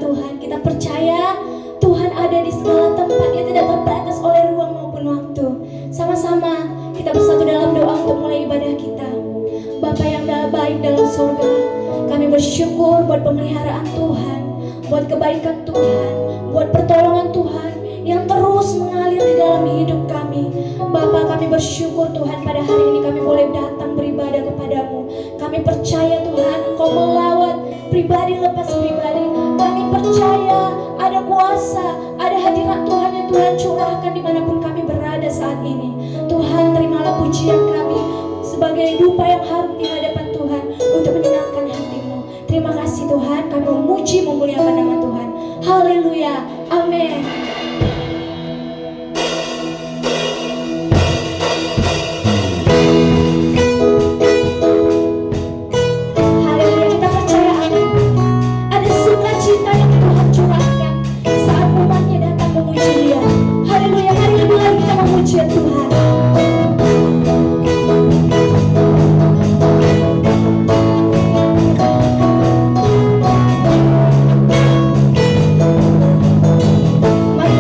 Tuhan. Kita percaya Tuhan ada di segala tempat, Dia tidak terbatas oleh ruang maupun waktu. Sama-sama kita bersatu dalam doa untuk mulai ibadah kita. Bapa yang baik dalam surga, kami bersyukur buat pemeliharaan Tuhan, buat kebaikan Tuhan, buat pertolongan Tuhan yang terus mengalir di dalam hidup kami. Bapa, kami bersyukur Tuhan pada hari ini kami boleh datang beribadah kepadamu. Kami percaya Tuhan Engkau melawat pribadi lepas pribadi. Kami percaya ada kuasa, ada hadirat Tuhan yang Tuhan curahkan dimanapun kami berada saat ini. Tuhan, terimalah pujian kami sebagai dupa yang harum di hadapan Tuhan untuk menyenangkan hati-Mu. Terima kasih Tuhan, kami memuji memuliakan nama Tuhan. Haleluya, amin. Mari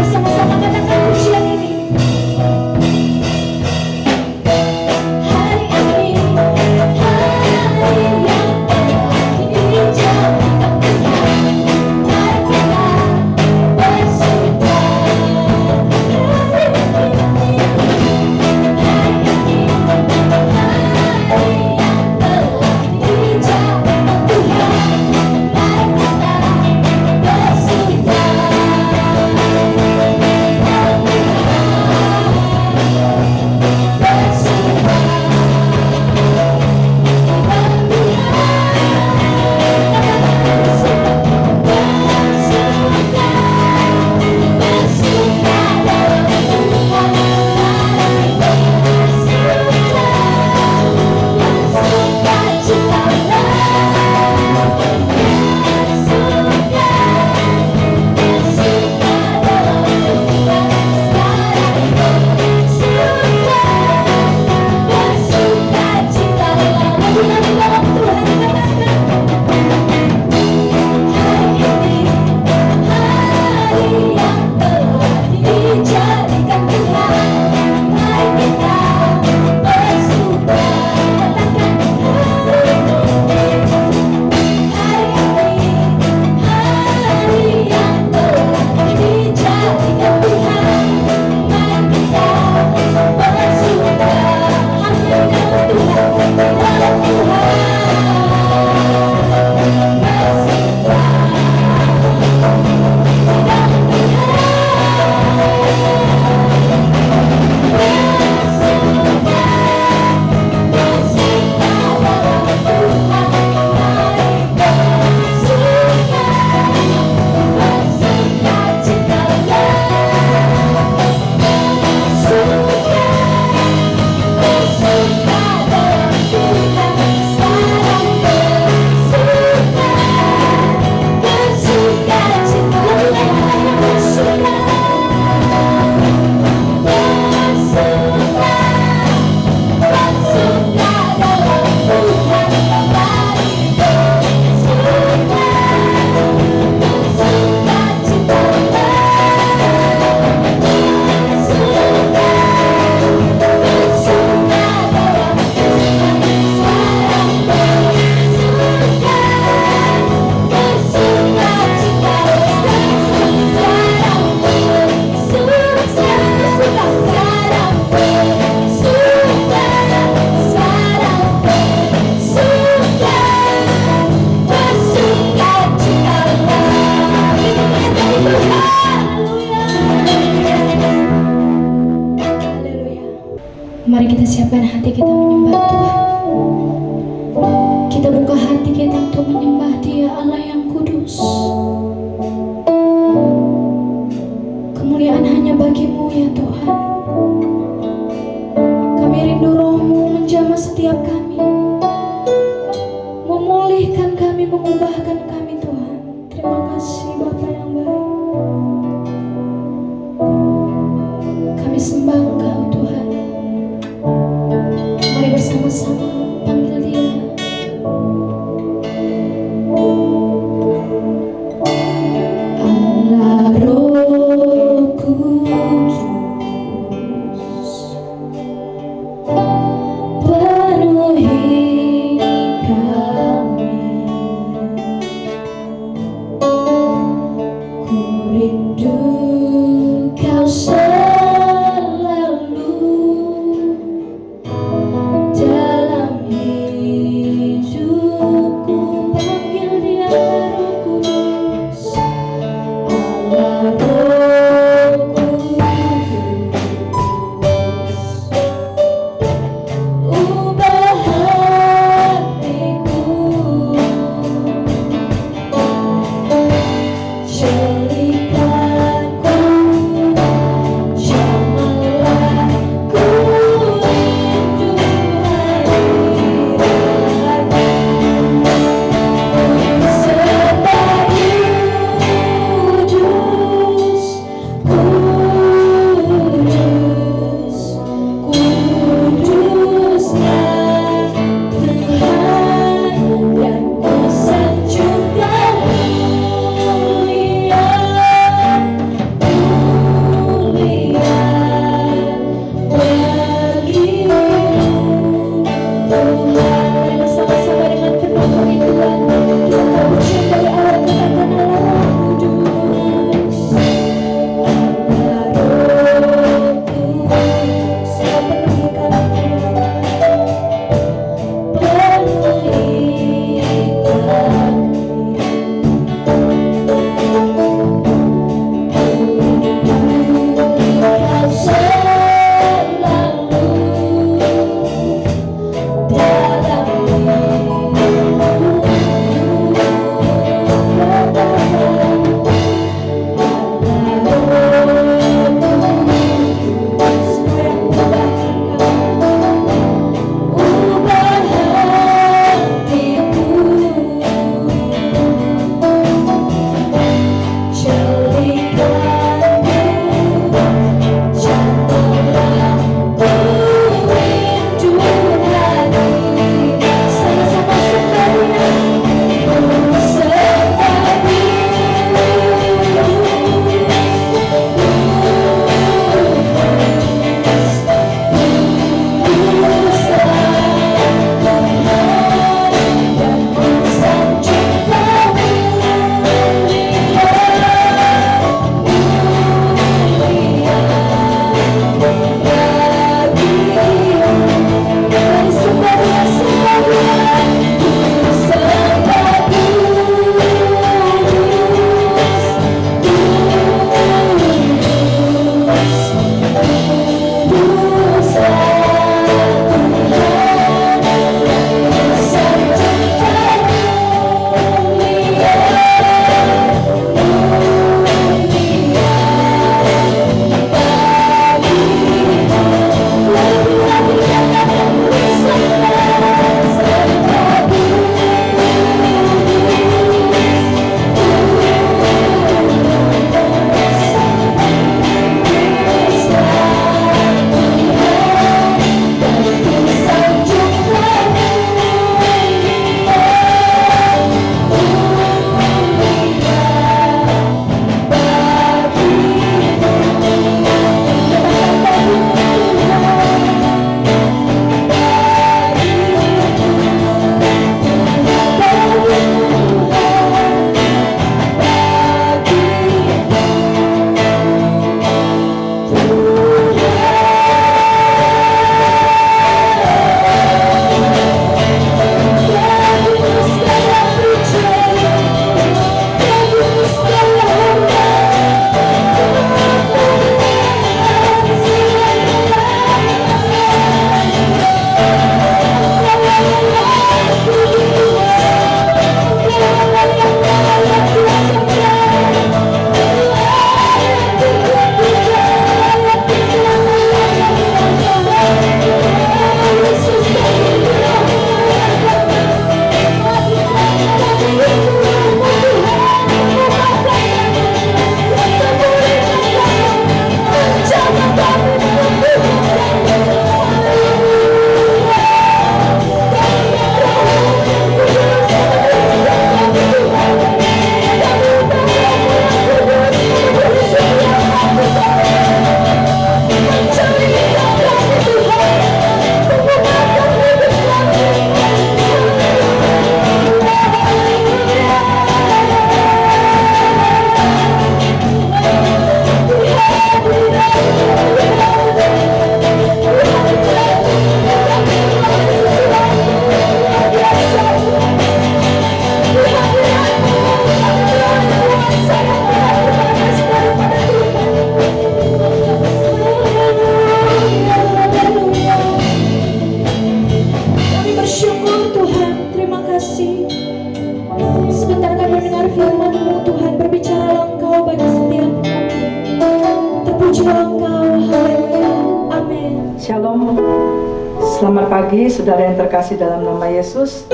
Selamat pagi saudara yang terkasih dalam nama Yesus.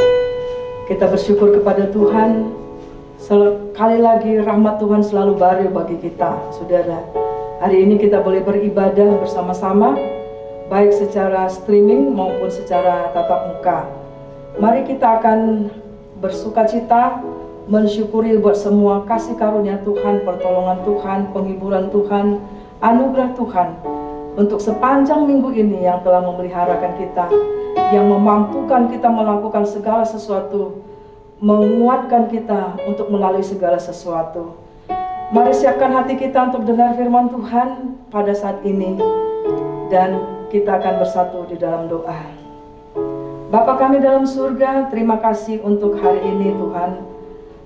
Kita bersyukur kepada Tuhan. Sekali lagi rahmat Tuhan selalu baru bagi kita, saudara. Hari ini kita boleh beribadah bersama-sama, baik secara streaming maupun secara tatap muka. Mari kita akan bersukacita, mensyukuri buat semua kasih karunia Tuhan, pertolongan Tuhan, penghiburan Tuhan, anugerah Tuhan untuk sepanjang minggu ini yang telah memeliharakan kita, yang memampukan kita melakukan segala sesuatu, menguatkan kita untuk melalui segala sesuatu. Mari siapkan hati kita untuk dengar firman Tuhan pada saat ini, dan kita akan bersatu di dalam doa. Bapa kami dalam surga, terima kasih untuk hari ini Tuhan.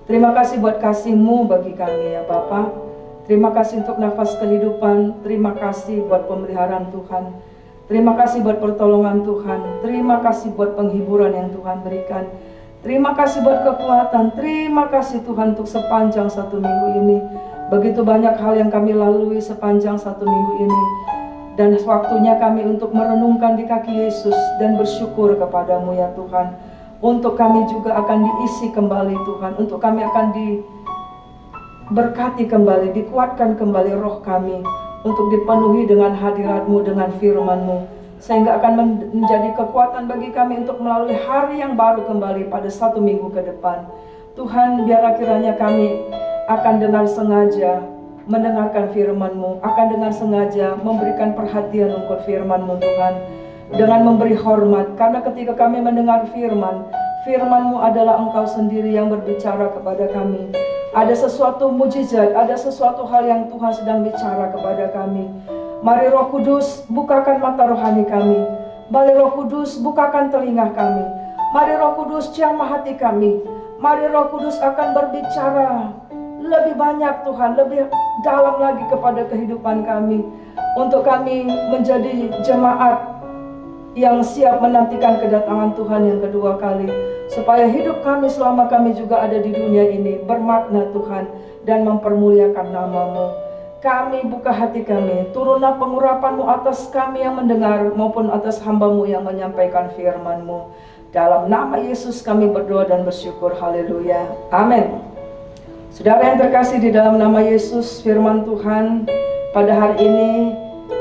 Terima kasih buat kasih-Mu bagi kami ya Bapa. Terima kasih untuk nafas kehidupan. Terima kasih buat pemeliharaan Tuhan. Terima kasih buat pertolongan Tuhan. Terima kasih buat penghiburan yang Tuhan berikan. Terima kasih buat kekuatan. Terima kasih Tuhan untuk sepanjang satu minggu ini. Begitu banyak hal yang kami lalui sepanjang satu minggu ini. Dan waktunya kami untuk merenungkan di kaki Yesus dan bersyukur kepadamu ya Tuhan. Untuk kami juga akan diisi kembali Tuhan. Untuk kami akan diberkati kembali, dikuatkan kembali roh kami. Untuk dipenuhi dengan hadirat-Mu, dengan firman-Mu. Sehingga akan menjadi kekuatan bagi kami untuk melalui hari yang baru kembali pada satu minggu ke depan. Tuhan, biarlah kiranya kami akan dengan sengaja mendengarkan firman-Mu, akan dengan sengaja memberikan perhatian untuk firman-Mu Tuhan, dengan memberi hormat, karena ketika kami mendengar firman-Mu adalah Engkau sendiri yang berbicara kepada kami. Ada sesuatu mujizat, ada sesuatu hal yang Tuhan sedang bicara kepada kami. Mari Roh Kudus bukakan mata rohani kami. Mari Roh Kudus bukakan telinga kami. Mari Roh Kudus jamah hati kami. Mari Roh Kudus akan berbicara lebih banyak Tuhan, lebih dalam lagi kepada kehidupan kami, untuk kami menjadi jemaat yang siap menantikan kedatangan Tuhan yang kedua kali, supaya hidup kami selama kami juga ada di dunia ini bermakna Tuhan dan mempermuliakan nama-Mu. Kami buka hati kami, turunlah pengurapan-Mu atas kami yang mendengar maupun atas hamba-Mu yang menyampaikan firman-Mu. Dalam nama Yesus kami berdoa dan bersyukur. Haleluya, amin. Saudara yang terkasih di dalam nama Yesus, firman Tuhan pada hari ini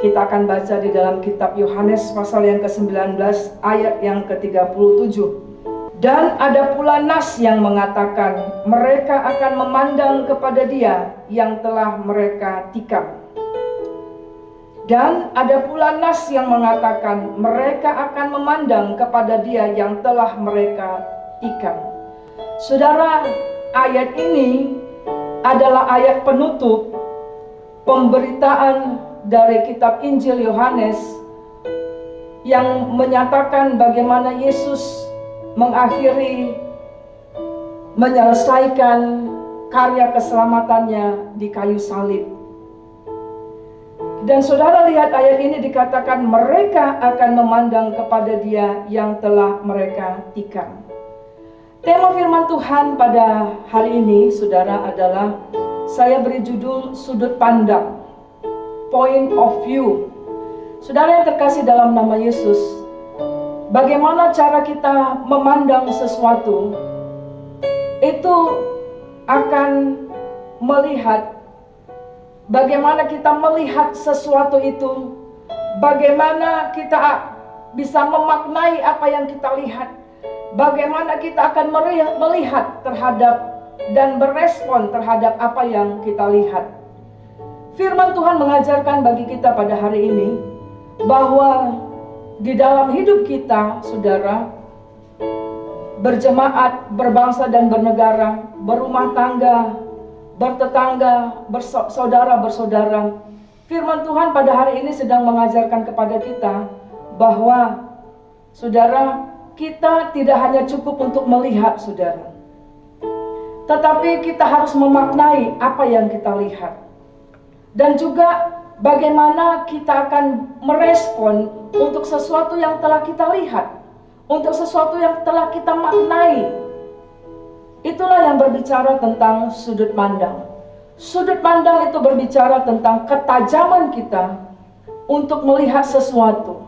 kita akan baca di dalam kitab Yohanes pasal yang ke-19 ayat yang ke-37. Dan ada pula nas yang mengatakan mereka akan memandang kepada Dia yang telah mereka tikam. Dan ada pula nas yang mengatakan mereka akan memandang kepada Dia yang telah mereka tikam. Saudara, ayat ini adalah ayat penutup pemberitaan dari kitab Injil Yohanes yang menyatakan bagaimana Yesus mengakhiri, menyelesaikan karya keselamatannya di kayu salib. Dan saudara lihat ayat ini dikatakan mereka akan memandang kepada Dia yang telah mereka tikam. Tema firman Tuhan pada hari ini, saudara, adalah saya beri judul sudut pandang, point of view. Saudara yang terkasih dalam nama Yesus, bagaimana cara kita memandang sesuatu, itu akan melihat bagaimana kita melihat sesuatu itu, bagaimana kita bisa memaknai apa yang kita lihat. Bagaimana kita akan melihat terhadap dan berespon terhadap apa yang kita lihat. Firman Tuhan mengajarkan bagi kita pada hari ini bahwa di dalam hidup kita, saudara, berjemaat, berbangsa dan bernegara, berumah tangga, bertetangga, bersaudara-bersaudara, firman Tuhan pada hari ini sedang mengajarkan kepada kita bahwa, saudara, kita tidak hanya cukup untuk melihat, saudara, tetapi kita harus memaknai apa yang kita lihat. Dan juga bagaimana kita akan merespon untuk sesuatu yang telah kita lihat, untuk sesuatu yang telah kita maknai. Itulah yang berbicara tentang sudut pandang. Sudut pandang itu berbicara tentang ketajaman kita untuk melihat sesuatu.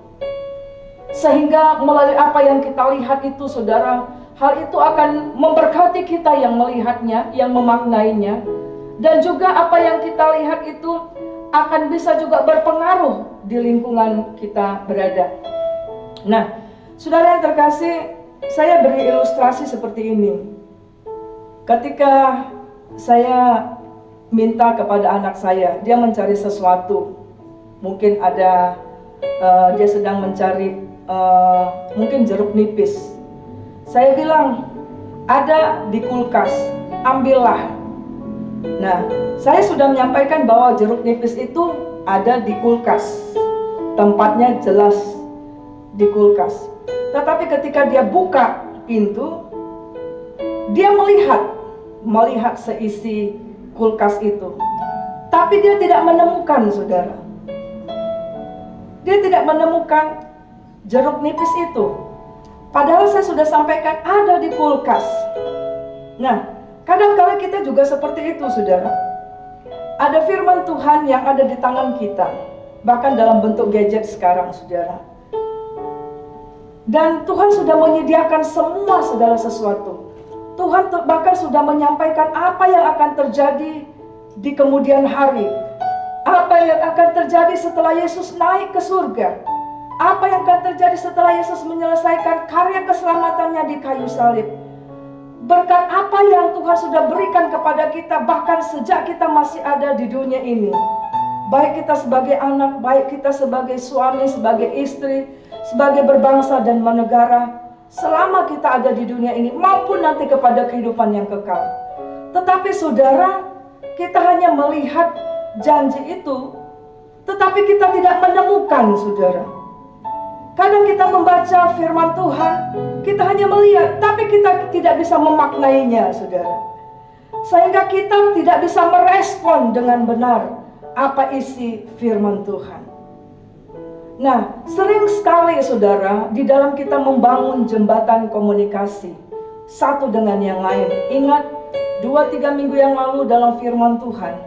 Sehingga melalui apa yang kita lihat itu saudara, hal itu akan memberkati kita yang melihatnya, yang memaknainya. Dan juga apa yang kita lihat itu akan bisa juga berpengaruh di lingkungan kita berada. Nah, saudara yang terkasih, saya beri ilustrasi seperti ini. Ketika saya minta kepada anak saya, dia mencari sesuatu. Mungkin ada, dia sedang mencari mungkin jeruk nipis. Saya bilang, ada di kulkas, ambillah. Nah, saya sudah menyampaikan bahwa jeruk nipis itu ada di kulkas. Tempatnya jelas di kulkas. Tetapi ketika dia buka pintu, dia melihat seisi kulkas itu. Tapi dia tidak menemukan, saudara. Dia tidak menemukan jeruk nipis itu. Padahal saya sudah sampaikan ada di kulkas. Nah, kadang-kala kita juga seperti itu, saudara. Ada firman Tuhan yang ada di tangan kita, bahkan dalam bentuk gadget sekarang, saudara. Dan Tuhan sudah menyediakan semua segala sesuatu. Tuhan bahkan sudah menyampaikan apa yang akan terjadi di kemudian hari. Apa yang akan terjadi setelah Yesus naik ke surga. Apa yang akan terjadi setelah Yesus menyelesaikan karya keselamatannya di kayu salib. Berkat apa yang Tuhan sudah berikan kepada kita bahkan sejak kita masih ada di dunia ini. Baik kita sebagai anak, baik kita sebagai suami, sebagai istri, sebagai berbangsa dan bernegara, selama kita ada di dunia ini maupun nanti kepada kehidupan yang kekal. Tetapi saudara, kita hanya melihat janji itu, tetapi kita tidak menemukan, saudara. Kadang kita membaca firman Tuhan, kita hanya melihat, tapi kita tidak bisa memaknainya, saudara. Sehingga kita tidak bisa merespon dengan benar apa isi firman Tuhan. Nah, sering sekali, saudara, di dalam kita membangun jembatan komunikasi satu dengan yang lain. Ingat 2-3 minggu yang lalu dalam firman Tuhan,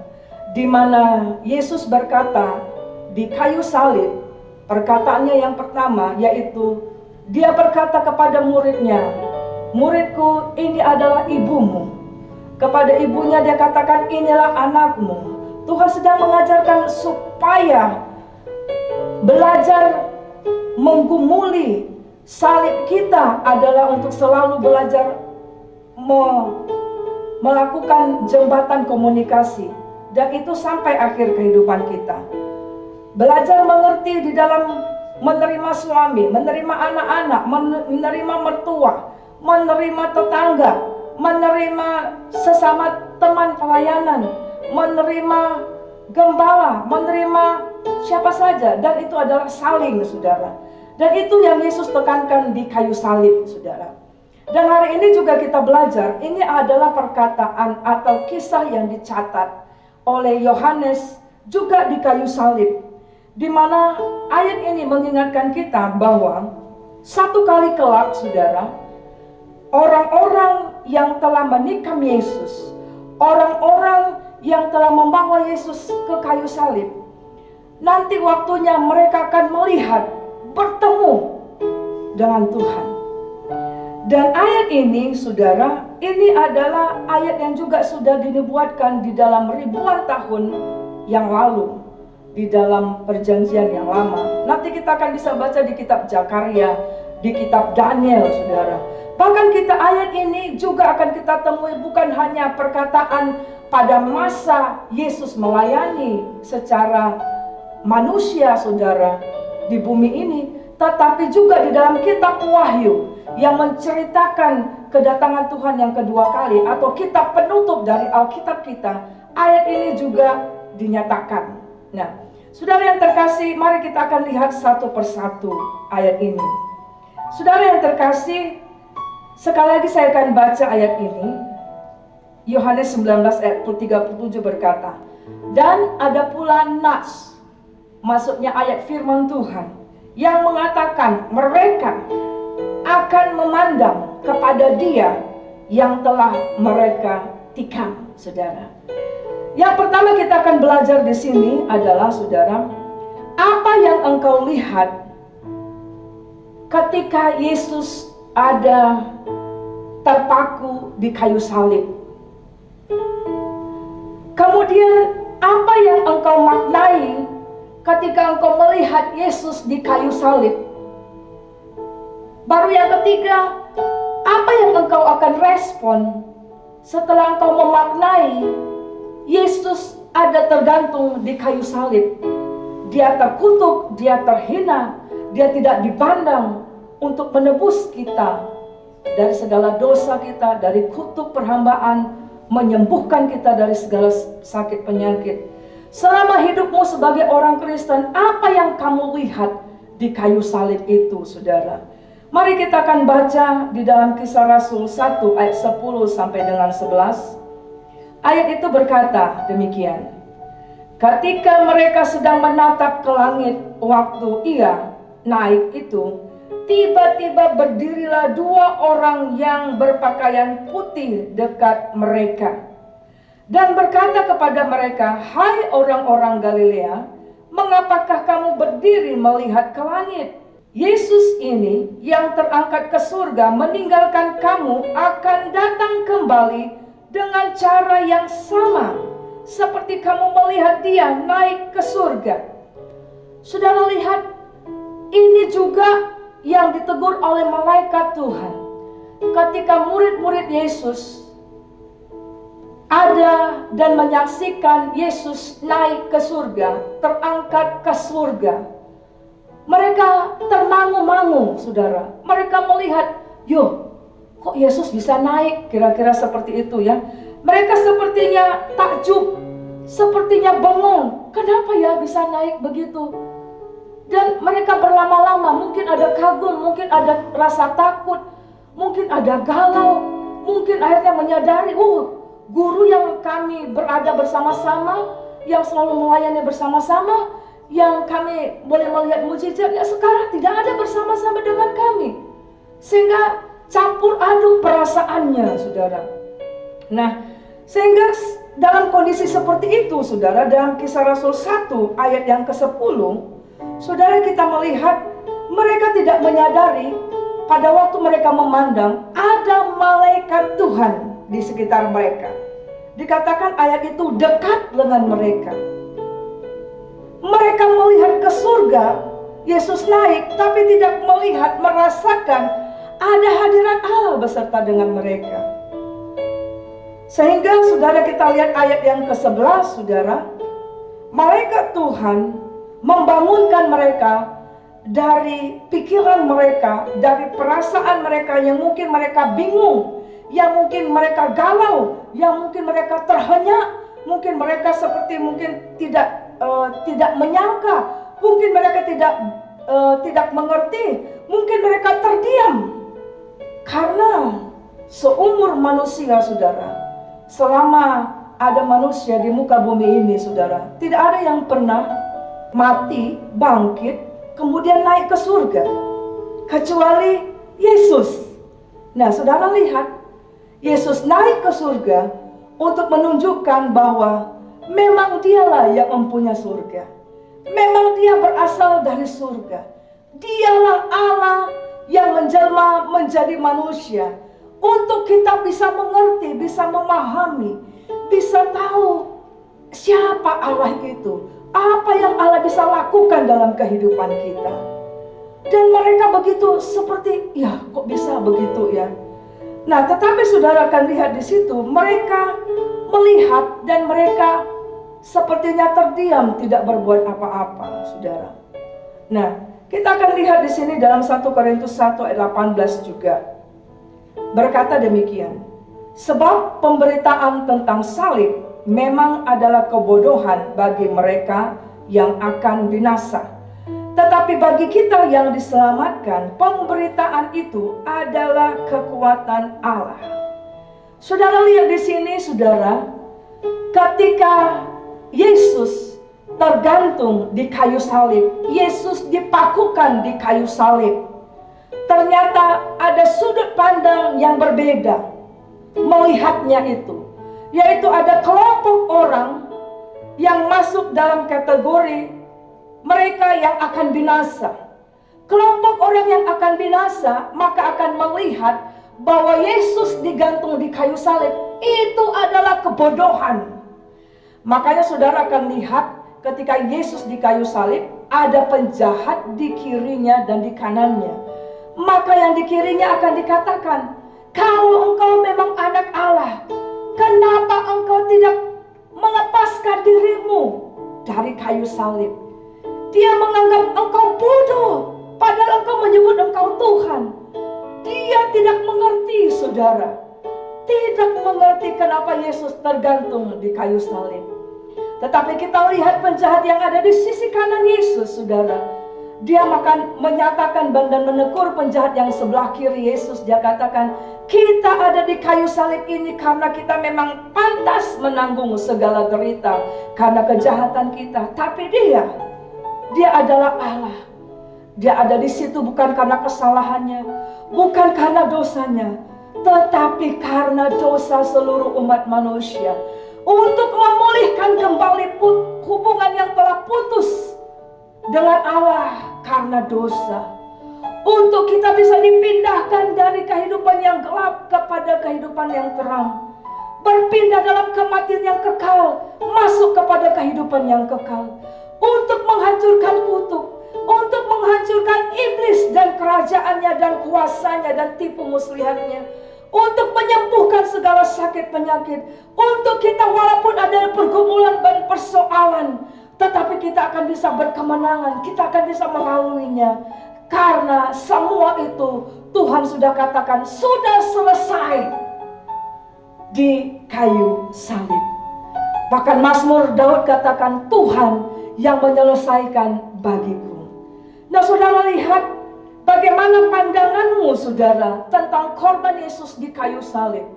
di mana Yesus berkata di kayu salib, perkataannya yang pertama yaitu dia berkata kepada muridnya, "Muridku, ini adalah ibumu." Kepada ibunya dia katakan, "Inilah anakmu." Tuhan sedang mengajarkan supaya belajar menggumuli salib kita adalah untuk selalu belajar melakukan jembatan komunikasi. Dan itu sampai akhir kehidupan kita. Belajar mengerti di dalam menerima suami, menerima anak-anak, menerima mertua, menerima tetangga, menerima sesama teman pelayanan, menerima gembala, menerima siapa saja. Dan itu adalah saling, saudara. Dan itu yang Yesus tekankan di kayu salib, saudara. Dan hari ini juga kita belajar, ini adalah perkataan atau kisah yang dicatat oleh Yohanes juga di kayu salib, di mana ayat ini mengingatkan kita bahwa satu kali kelak, saudara, orang-orang yang telah menikam Yesus, orang-orang yang telah membawa Yesus ke kayu salib, nanti waktunya mereka akan melihat, bertemu dengan Tuhan. Dan ayat ini, saudara, ini adalah ayat yang juga sudah dinubuatkan di dalam ribuan tahun yang lalu, di dalam perjanjian yang lama. Nanti kita akan bisa baca di kitab Zakaria, di kitab Daniel, saudara. Bahkan kita ayat ini juga akan kita temui bukan hanya perkataan pada masa Yesus melayani secara manusia, saudara, di bumi ini, tetapi juga di dalam kitab Wahyu yang menceritakan kedatangan Tuhan yang kedua kali, atau kitab penutup dari Alkitab kita. Ayat ini juga dinyatakan. Nah, saudara yang terkasih, mari kita akan lihat satu persatu ayat ini. Saudara yang terkasih, sekali lagi saya akan baca ayat ini. Yohanes 19 ayat 37 berkata, "Dan ada pula nas," maksudnya ayat firman Tuhan, yang mengatakan mereka akan memandang kepada Dia yang telah mereka tikam, saudara. Yang pertama kita akan belajar di sini adalah, saudara, apa yang engkau lihat ketika Yesus ada terpaku di kayu salib. Kemudian apa yang engkau maknai ketika engkau melihat Yesus di kayu salib? Baru yang ketiga, apa yang engkau akan respon setelah engkau memaknai Yesus ada tergantung di kayu salib? Dia terkutuk, dia terhina, dia tidak dipandang untuk menebus kita dari segala dosa kita, dari kutuk perhambaan, menyembuhkan kita dari segala sakit penyakit. Selama hidupmu sebagai orang Kristen, apa yang kamu lihat di kayu salib itu, saudara? Mari kita akan baca di dalam Kisah Rasul 1 ayat 10 sampai dengan 11. Ayat itu berkata demikian. Ketika mereka sedang menatap ke langit waktu ia naik itu, tiba-tiba berdirilah dua orang yang berpakaian putih dekat mereka dan berkata kepada mereka, "Hai orang-orang Galilea, mengapakah kamu berdiri melihat ke langit? Yesus ini yang terangkat ke surga meninggalkan kamu akan datang kembali dengan cara yang sama seperti kamu melihat dia naik ke surga." Saudara lihat, ini juga yang ditegur oleh malaikat Tuhan ketika murid-murid Yesus ada dan menyaksikan Yesus naik ke surga, terangkat ke surga. Mereka termangu-mangu, saudara. Mereka melihat, "Yo, kok Yesus bisa naik?" Kira-kira seperti itu ya. Mereka sepertinya takjub, sepertinya bengong. Kenapa ya bisa naik begitu? Dan mereka berlama-lama, mungkin ada kagum, mungkin ada rasa takut, mungkin ada galau, mungkin akhirnya menyadari, guru yang kami berada bersama-sama, yang selalu melayani bersama-sama, yang kami boleh melihat mujizatnya, sekarang tidak ada bersama-sama dengan kami. Sehingga campur aduk perasaannya, saudara. Nah, sehingga dalam kondisi seperti itu, saudara, dalam Kisah Rasul 1 ayat yang ke-10, saudara, kita melihat mereka tidak menyadari pada waktu mereka memandang ada malaikat Tuhan di sekitar mereka. Dikatakan ayat itu dekat dengan mereka. Mereka melihat ke surga, Yesus naik, tapi tidak melihat, merasakan ada hadirat Allah beserta dengan mereka. Sehingga saudara, kita lihat ayat yang ke-11, saudara. Malaikat Tuhan membangunkan mereka dari pikiran mereka, dari perasaan mereka yang mungkin mereka bingung, yang mungkin mereka galau, yang mungkin mereka terhenyak, mungkin mereka seperti mungkin tidak menyangka, mungkin mereka tidak mengerti, mungkin mereka terdiam. Karena seumur manusia, saudara, selama ada manusia di muka bumi ini, saudara, tidak ada yang pernah mati, bangkit, kemudian naik ke surga, kecuali Yesus. Nah, saudara lihat, Yesus naik ke surga untuk menunjukkan bahwa memang dialah yang mempunyai surga. Memang dia berasal dari surga. Dialah Allah yang menjelma menjadi manusia, untuk kita bisa mengerti, bisa memahami, bisa tahu siapa Allah itu, apa yang Allah bisa lakukan dalam kehidupan kita. Dan mereka begitu seperti, ya kok bisa begitu ya. Nah, tetapi saudara akan lihat di situ, mereka melihat dan mereka sepertinya terdiam, tidak berbuat apa-apa, saudara. Nah, kita akan lihat di sini dalam 1 Korintus 1 ayat 18 juga. Berkata demikian, sebab pemberitaan tentang salib memang adalah kebodohan bagi mereka yang akan binasa. Tetapi bagi kita yang diselamatkan, pemberitaan itu adalah kekuatan Allah. Saudara lihat di sini, saudara, ketika Yesus tergantung di kayu salib, Yesus dipakukan di kayu salib, ternyata ada sudut pandang yang berbeda melihatnya itu, yaitu ada kelompok orang yang masuk dalam kategori mereka yang akan binasa. kelompok orang yang akan binasa, maka akan melihat bahwa Yesus digantung di kayu salib. Itu adalah kebodohan. Makanya saudara akan lihat ketika Yesus di kayu salib, ada penjahat di kirinya dan di kanannya. Maka yang di kirinya akan dikatakan, kalau engkau memang anak Allah, kenapa engkau tidak melepaskan dirimu dari kayu salib? Dia menganggap engkau bodoh, padahal engkau menyebut engkau Tuhan. Dia tidak mengerti, saudara. Tidak mengerti kenapa Yesus tergantung di kayu salib. Tetapi kita lihat penjahat yang ada di sisi kanan Yesus, saudara. Dia akan menyatakan dan menegur penjahat yang sebelah kiri Yesus. Dia katakan, kita ada di kayu salib ini karena kita memang pantas menanggung segala derita karena kejahatan kita. Tapi dia adalah Allah. Dia ada di situ bukan karena kesalahannya, bukan karena dosanya, tetapi karena dosa seluruh umat manusia. Untuk memulihkan kembali hubungan yang telah putus dengan Allah karena dosa. Untuk kita bisa dipindahkan dari kehidupan yang gelap kepada kehidupan yang terang. Berpindah dalam kematian yang kekal, masuk kepada kehidupan yang kekal. Untuk menghancurkan kutuk, untuk menghancurkan iblis dan kerajaannya dan kuasanya dan tipu muslihatnya. Untuk menyembuhkan segala sakit penyakit. Untuk kita walaupun ada pergumulan dan persoalan, tetapi kita akan bisa berkemenangan. Kita akan bisa melaluinya. Karena semua itu Tuhan sudah katakan sudah selesai di kayu salib. Bahkan Mazmur Daud katakan, Tuhan yang menyelesaikan bagiku. Nah, saudara lihat bagaimana pandanganmu, saudara, tentang korban Yesus di kayu salib.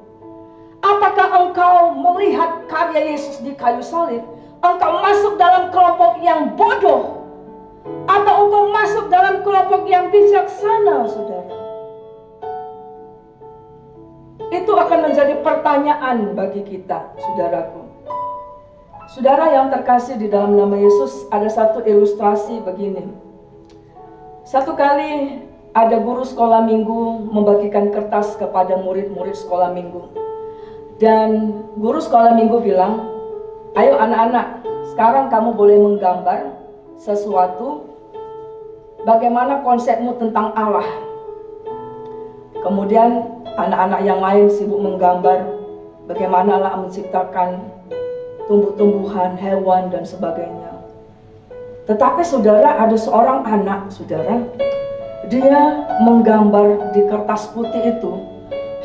Apakah engkau melihat karya Yesus di kayu salib? Engkau masuk dalam kelompok yang bodoh, atau engkau masuk dalam kelompok yang bijaksana, saudara? Itu akan menjadi pertanyaan bagi kita, saudaraku. Saudara yang terkasih di dalam nama Yesus, ada satu ilustrasi begini. Satu kali ada guru sekolah minggu membagikan kertas kepada murid-murid sekolah minggu. Dan guru sekolah minggu bilang, ayo anak-anak, sekarang kamu boleh menggambar sesuatu, bagaimana konsepmu tentang Allah. Kemudian anak-anak yang lain sibuk menggambar bagaimana Allah menciptakan tumbuh-tumbuhan, hewan dan sebagainya. Tetapi saudara, ada seorang anak, saudara, dia menggambar di kertas putih itu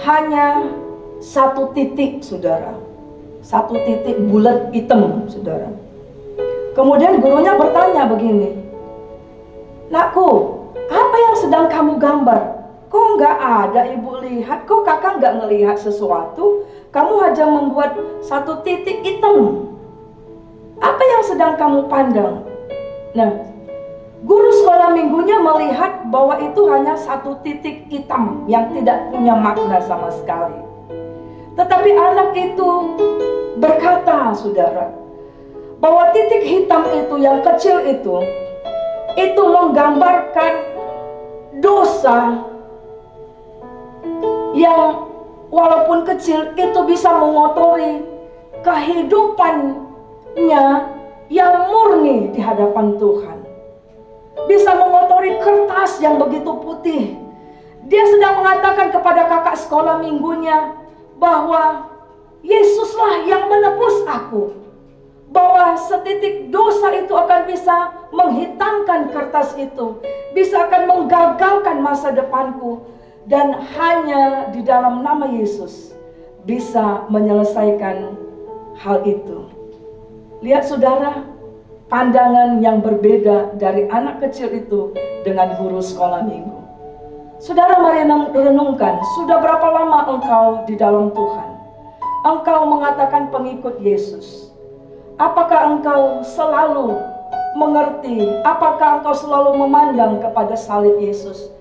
hanya satu titik, saudara. Satu titik bulat hitam, saudara. Kemudian gurunya bertanya begini, nakku, apa yang sedang kamu gambar? Kok nggak ada ibu lihat? Kok kakak nggak ngelihat sesuatu? Kamu hanya membuat satu titik hitam. Apa yang sedang kamu pandang? Nah, guru sekolah minggunya melihat bahwa itu hanya satu titik hitam yang tidak punya makna sama sekali. Tetapi anak itu berkata, saudara, bahwa titik hitam itu yang kecil itu menggambarkan dosa yang walaupun kecil itu bisa mengotori kehidupannya yang murni di hadapan Tuhan. Bisa mengotori kertas yang begitu putih. Dia sedang mengatakan kepada kakak sekolah minggunya bahwa Yesuslah yang menebus aku. Bahwa setitik dosa itu akan bisa menghitamkan kertas itu. Bisa akan menggagalkan masa depanku. Dan hanya di dalam nama Yesus bisa menyelesaikan hal itu. Lihat saudara, pandangan yang berbeda dari anak kecil itu dengan guru sekolah minggu. Saudara, mari renungkan, sudah berapa lama engkau di dalam Tuhan? Engkau mengatakan pengikut Yesus. Apakah engkau selalu mengerti? Apakah engkau selalu memandang kepada salib Yesus?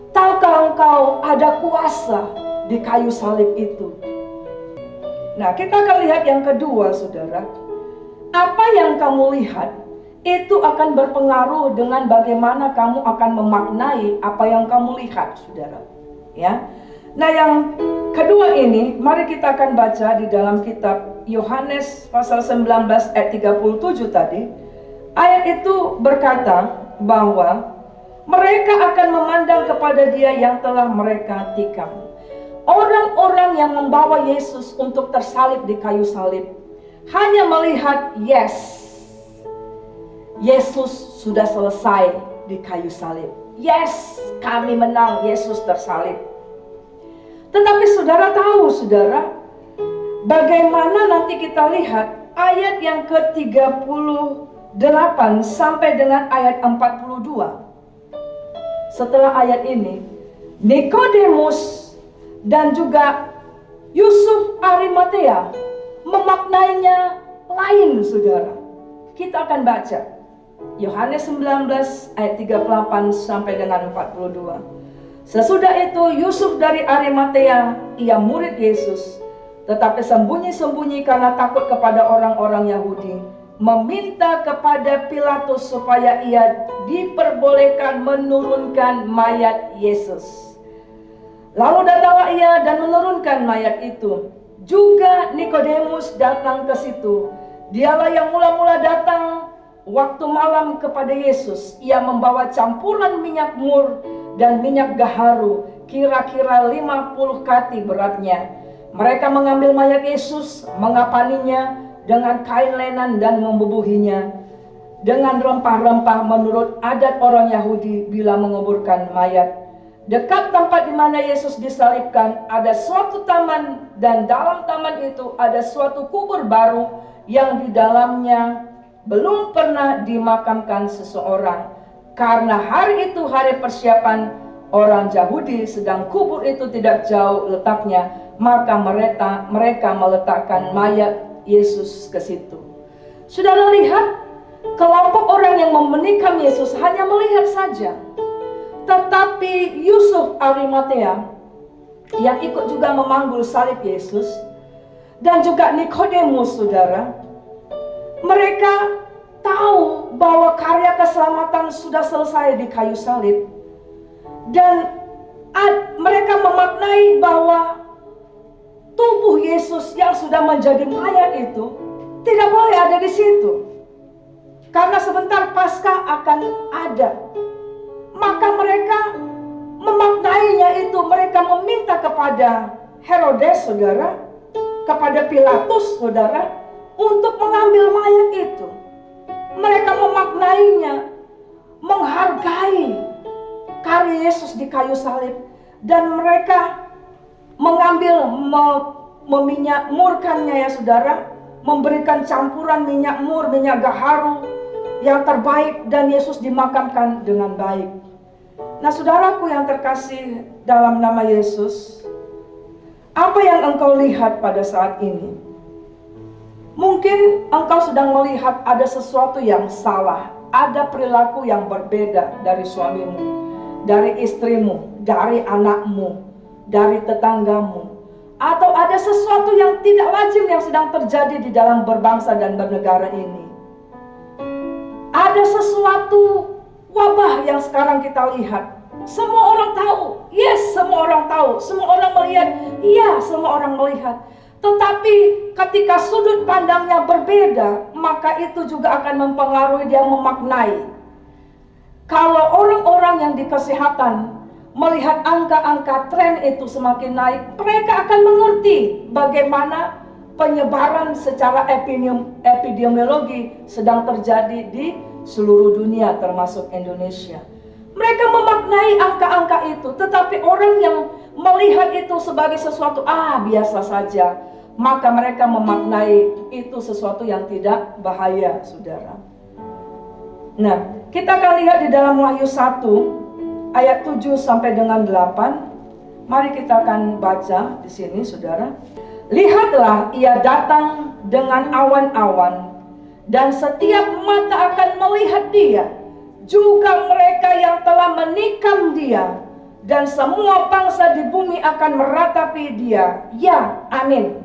Tahukah engkau ada kuasa di kayu salib itu? Nah, kita akan lihat yang kedua, saudara. Apa yang kamu lihat itu akan berpengaruh dengan bagaimana kamu akan memaknai apa yang kamu lihat, saudara. Ya. Nah, yang kedua ini, mari kita akan baca di dalam kitab Yohanes pasal 19 ayat 37 tadi. Ayat itu berkata bahwa mereka akan memandang kepada Dia yang telah mereka tikam. Orang-orang yang membawa Yesus untuk tersalib di kayu salib hanya melihat Yesus sudah selesai di kayu salib. Yes, kami menang, Yesus tersalib. Tetapi saudara tahu, saudara, bagaimana nanti kita lihat ayat yang ke-38 sampai dengan ayat 42. Setelah ayat ini, Nikodemus dan juga Yusuf Arimatea memaknainya lain, saudara. Kita akan baca Yohanes 19 ayat 38 sampai dengan 42. Sesudah itu Yusuf dari Arimatea, ia murid Yesus, tetapi sembunyi-sembunyi karena takut kepada orang-orang Yahudi, meminta kepada Pilatus supaya ia diperbolehkan menurunkan mayat Yesus. Lalu datanglah ia dan menurunkan mayat itu. Juga Nikodemus datang ke situ. Dialah yang mula-mula datang waktu malam kepada Yesus. Ia membawa campuran minyak mur dan minyak gaharu, kira-kira 50 kati beratnya. Mereka mengambil mayat Yesus, mengapaninya dengan kain lenan dan membubuhinya dengan rempah-rempah menurut adat orang Yahudi bila menguburkan mayat. Dekat tempat di mana Yesus disalibkan ada suatu taman, dan dalam taman itu ada suatu kubur baru yang di dalamnya belum pernah dimakamkan seseorang. Karena hari itu hari persiapan orang Yahudi, sedang kubur itu tidak jauh letaknya, maka mereka meletakkan mayat Yesus ke situ. Saudara lihat, kelompok orang yang memenikam Yesus hanya melihat saja. Tetapi Yusuf Arimatea yang ikut juga memanggul salib Yesus, dan juga Nikodemus, saudara, mereka tahu bahwa karya keselamatan sudah selesai di kayu salib. Dan mereka memaknai bahwa tubuh Yesus yang sudah menjadi mayat itu tidak boleh ada di situ, karena sebentar Paskah akan ada. Maka mereka memaknainya itu, mereka meminta kepada Herodes, saudara, kepada Pilatus, saudara, untuk mengambil mayat itu. Mereka memaknainya, menghargai karya Yesus di kayu salib, dan mereka mengambil, meminyakmurkannya, ya saudara, memberikan campuran minyak mur, minyak gaharu yang terbaik, dan Yesus dimakamkan dengan baik. Nah, saudaraku yang terkasih dalam nama Yesus, apa yang engkau lihat pada saat ini? Mungkin engkau sedang melihat ada sesuatu yang salah, ada perilaku yang berbeda dari suamimu, dari istrimu, dari anakmu, dari tetanggamu, atau ada sesuatu yang tidak lazim yang sedang terjadi di dalam berbangsa dan bernegara ini. Ada sesuatu wabah yang sekarang kita lihat. Semua orang tahu, yes, semua orang tahu, semua orang melihat, iya, semua orang melihat. Tetapi ketika sudut pandangnya berbeda, maka itu juga akan mempengaruhi dia memaknai. Kalau orang-orang yang di kesehatan melihat angka-angka tren itu semakin naik, mereka akan mengerti bagaimana penyebaran secara epidemiologi sedang terjadi di seluruh dunia termasuk Indonesia. Mereka memaknai angka-angka itu, tetapi orang yang melihat itu sebagai sesuatu biasa saja, maka mereka memaknai itu sesuatu yang tidak bahaya, saudara. Nah, kita akan lihat di dalam Wahyu 1 ayat 7 sampai dengan 8. Mari kita akan baca di sini, saudara. Lihatlah, ia datang dengan awan-awan, dan setiap mata akan melihat dia, juga mereka yang telah menikam dia, dan semua bangsa di bumi akan meratapi dia. Ya, amin.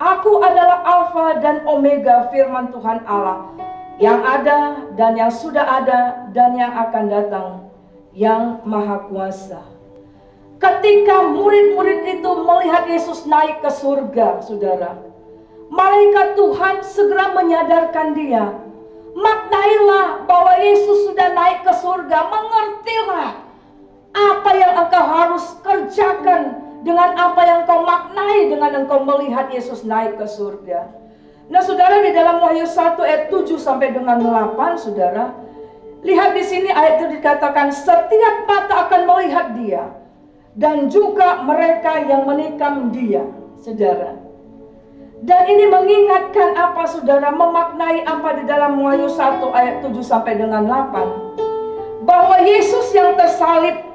Aku adalah Alfa dan Omega, firman Tuhan Allah, yang ada dan yang sudah ada dan yang akan datang, yang Maha Kuasa. Ketika murid-murid itu melihat Yesus naik ke surga, saudara, malaikat Tuhan segera menyadarkan dia, maknailah bahwa Yesus sudah naik ke surga, mengertilah apa yang engkau harus kerjakan dengan apa yang engkau maknai dengan engkau melihat Yesus naik ke surga. Nah, saudara, di dalam Wahyu 1 ayat 7 sampai dengan 8, saudara, lihat di sini ayat itu dikatakan, setiap mata akan melihat dia dan juga mereka yang menikam dia, saudara. Dan ini mengingatkan apa, saudara, memaknai apa di dalam Wahyu 1 ayat 7 sampai dengan 8, bahwa Yesus yang tersalib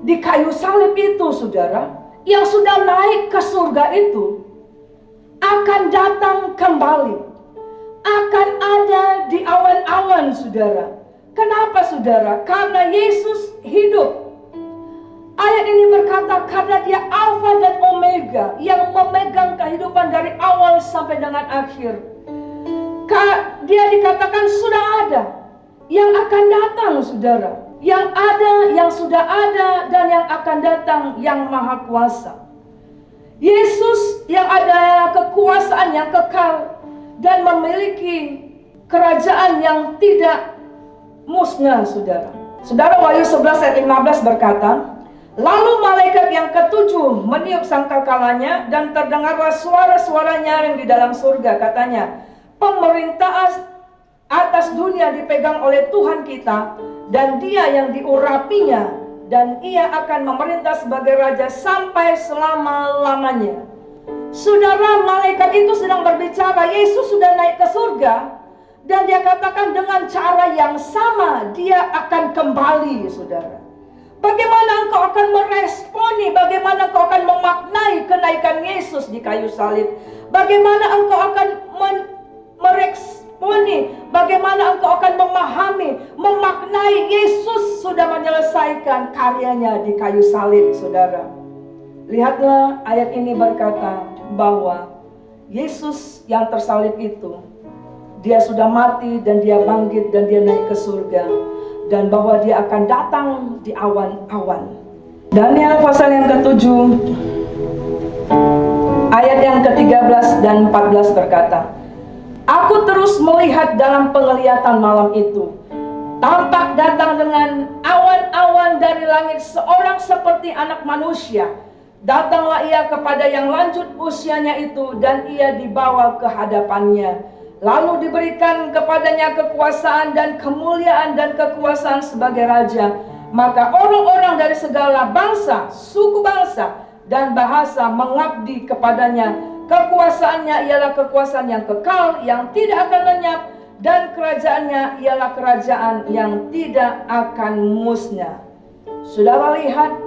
di kayu salib itu, saudara, yang sudah naik ke surga itu akan datang kembali, akan ada di awan-awan, saudara. Kenapa, saudara? Karena Yesus hidup. Ayat ini berkata karena dia Alfa dan Omega, yang memegang kehidupan dari awal sampai dengan akhir. Dia dikatakan sudah ada, yang akan datang, saudara. Yang ada, yang sudah ada, dan yang akan datang, yang Maha Kuasa. Yesus yang adalah kekuasaan yang kekal dan memiliki kerajaan yang tidak musnah, saudara. Saudara, Wahyu 11 ayat 15 berkata, lalu malaikat yang ketujuh meniup sangkakalanya dan terdengarlah suara-suara nyaring di dalam surga, katanya, pemerintah atas dunia dipegang oleh Tuhan kita dan Dia yang diurapinya, dan Ia akan memerintah sebagai raja sampai selama-lamanya. Saudara, malaikat itu sedang berbicara, Yesus sudah naik ke surga, dan dia katakan dengan cara yang sama dia akan kembali, saudara. Bagaimana engkau akan meresponi, bagaimana engkau akan memaknai kenaikan Yesus di kayu salib? Bagaimana engkau akan meresponi, bagaimana engkau akan memahami, memaknai Yesus sudah menyelesaikan karyanya di kayu salib, saudara. Lihatlah, ayat ini berkata bahwa Yesus yang tersalib itu, dia sudah mati dan dia bangkit dan dia naik ke surga, dan bahwa dia akan datang di awan-awan. Daniel pasal yang ke-7 ayat yang ke-13 dan 14 berkata, aku terus melihat dalam penglihatan malam itu, tampak datang dengan awan-awan dari langit seorang seperti anak manusia. Datanglah ia kepada yang lanjut usianya itu, dan ia dibawa ke hadapannya. Lalu diberikan kepadanya kekuasaan dan kemuliaan dan kekuasaan sebagai raja. Maka orang-orang dari segala bangsa, suku bangsa, dan bahasa mengabdi kepadanya. Kekuasaannya ialah kekuasaan yang kekal, yang tidak akan lenyap, dan kerajaannya ialah kerajaan yang tidak akan musnah. Saudara lihat,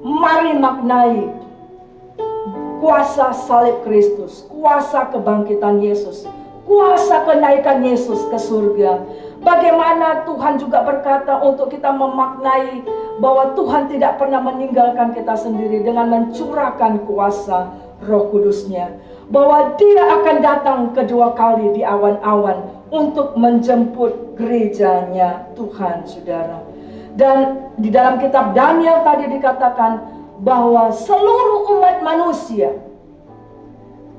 mari maknai kuasa salib Kristus, kuasa kebangkitan Yesus, kuasa kenaikan Yesus ke surga. Bagaimana Tuhan juga berkata untuk kita memaknai bahwa Tuhan tidak pernah meninggalkan kita sendiri dengan mencurahkan kuasa Roh Kudus-Nya, bahwa Dia akan datang kedua kali di awan-awan untuk menjemput gerejanya Tuhan, saudara. Dan di dalam kitab Daniel tadi dikatakan bahwa seluruh umat manusia,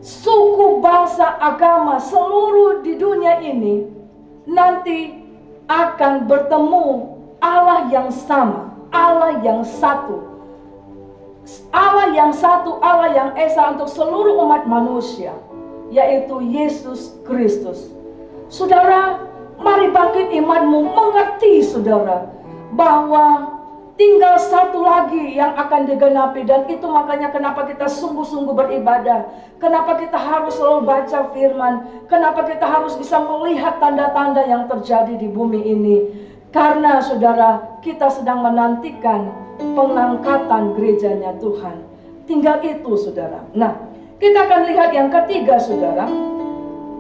suku, bangsa, agama, seluruh di dunia ini nanti akan bertemu Allah yang sama, Allah yang satu, Allah yang satu, Allah yang esa untuk seluruh umat manusia, yaitu Yesus Kristus. Saudara, mari bangkit imanmu, mengerti, saudara, bahwa tinggal satu lagi yang akan digenapi. Dan itu makanya kenapa kita sungguh-sungguh beribadah, kenapa kita harus selalu baca firman, kenapa kita harus bisa melihat tanda-tanda yang terjadi di bumi ini. Karena saudara, kita sedang menantikan pengangkatan gerejanya Tuhan. Tinggal itu, saudara. Nah, kita akan lihat yang ketiga, saudara,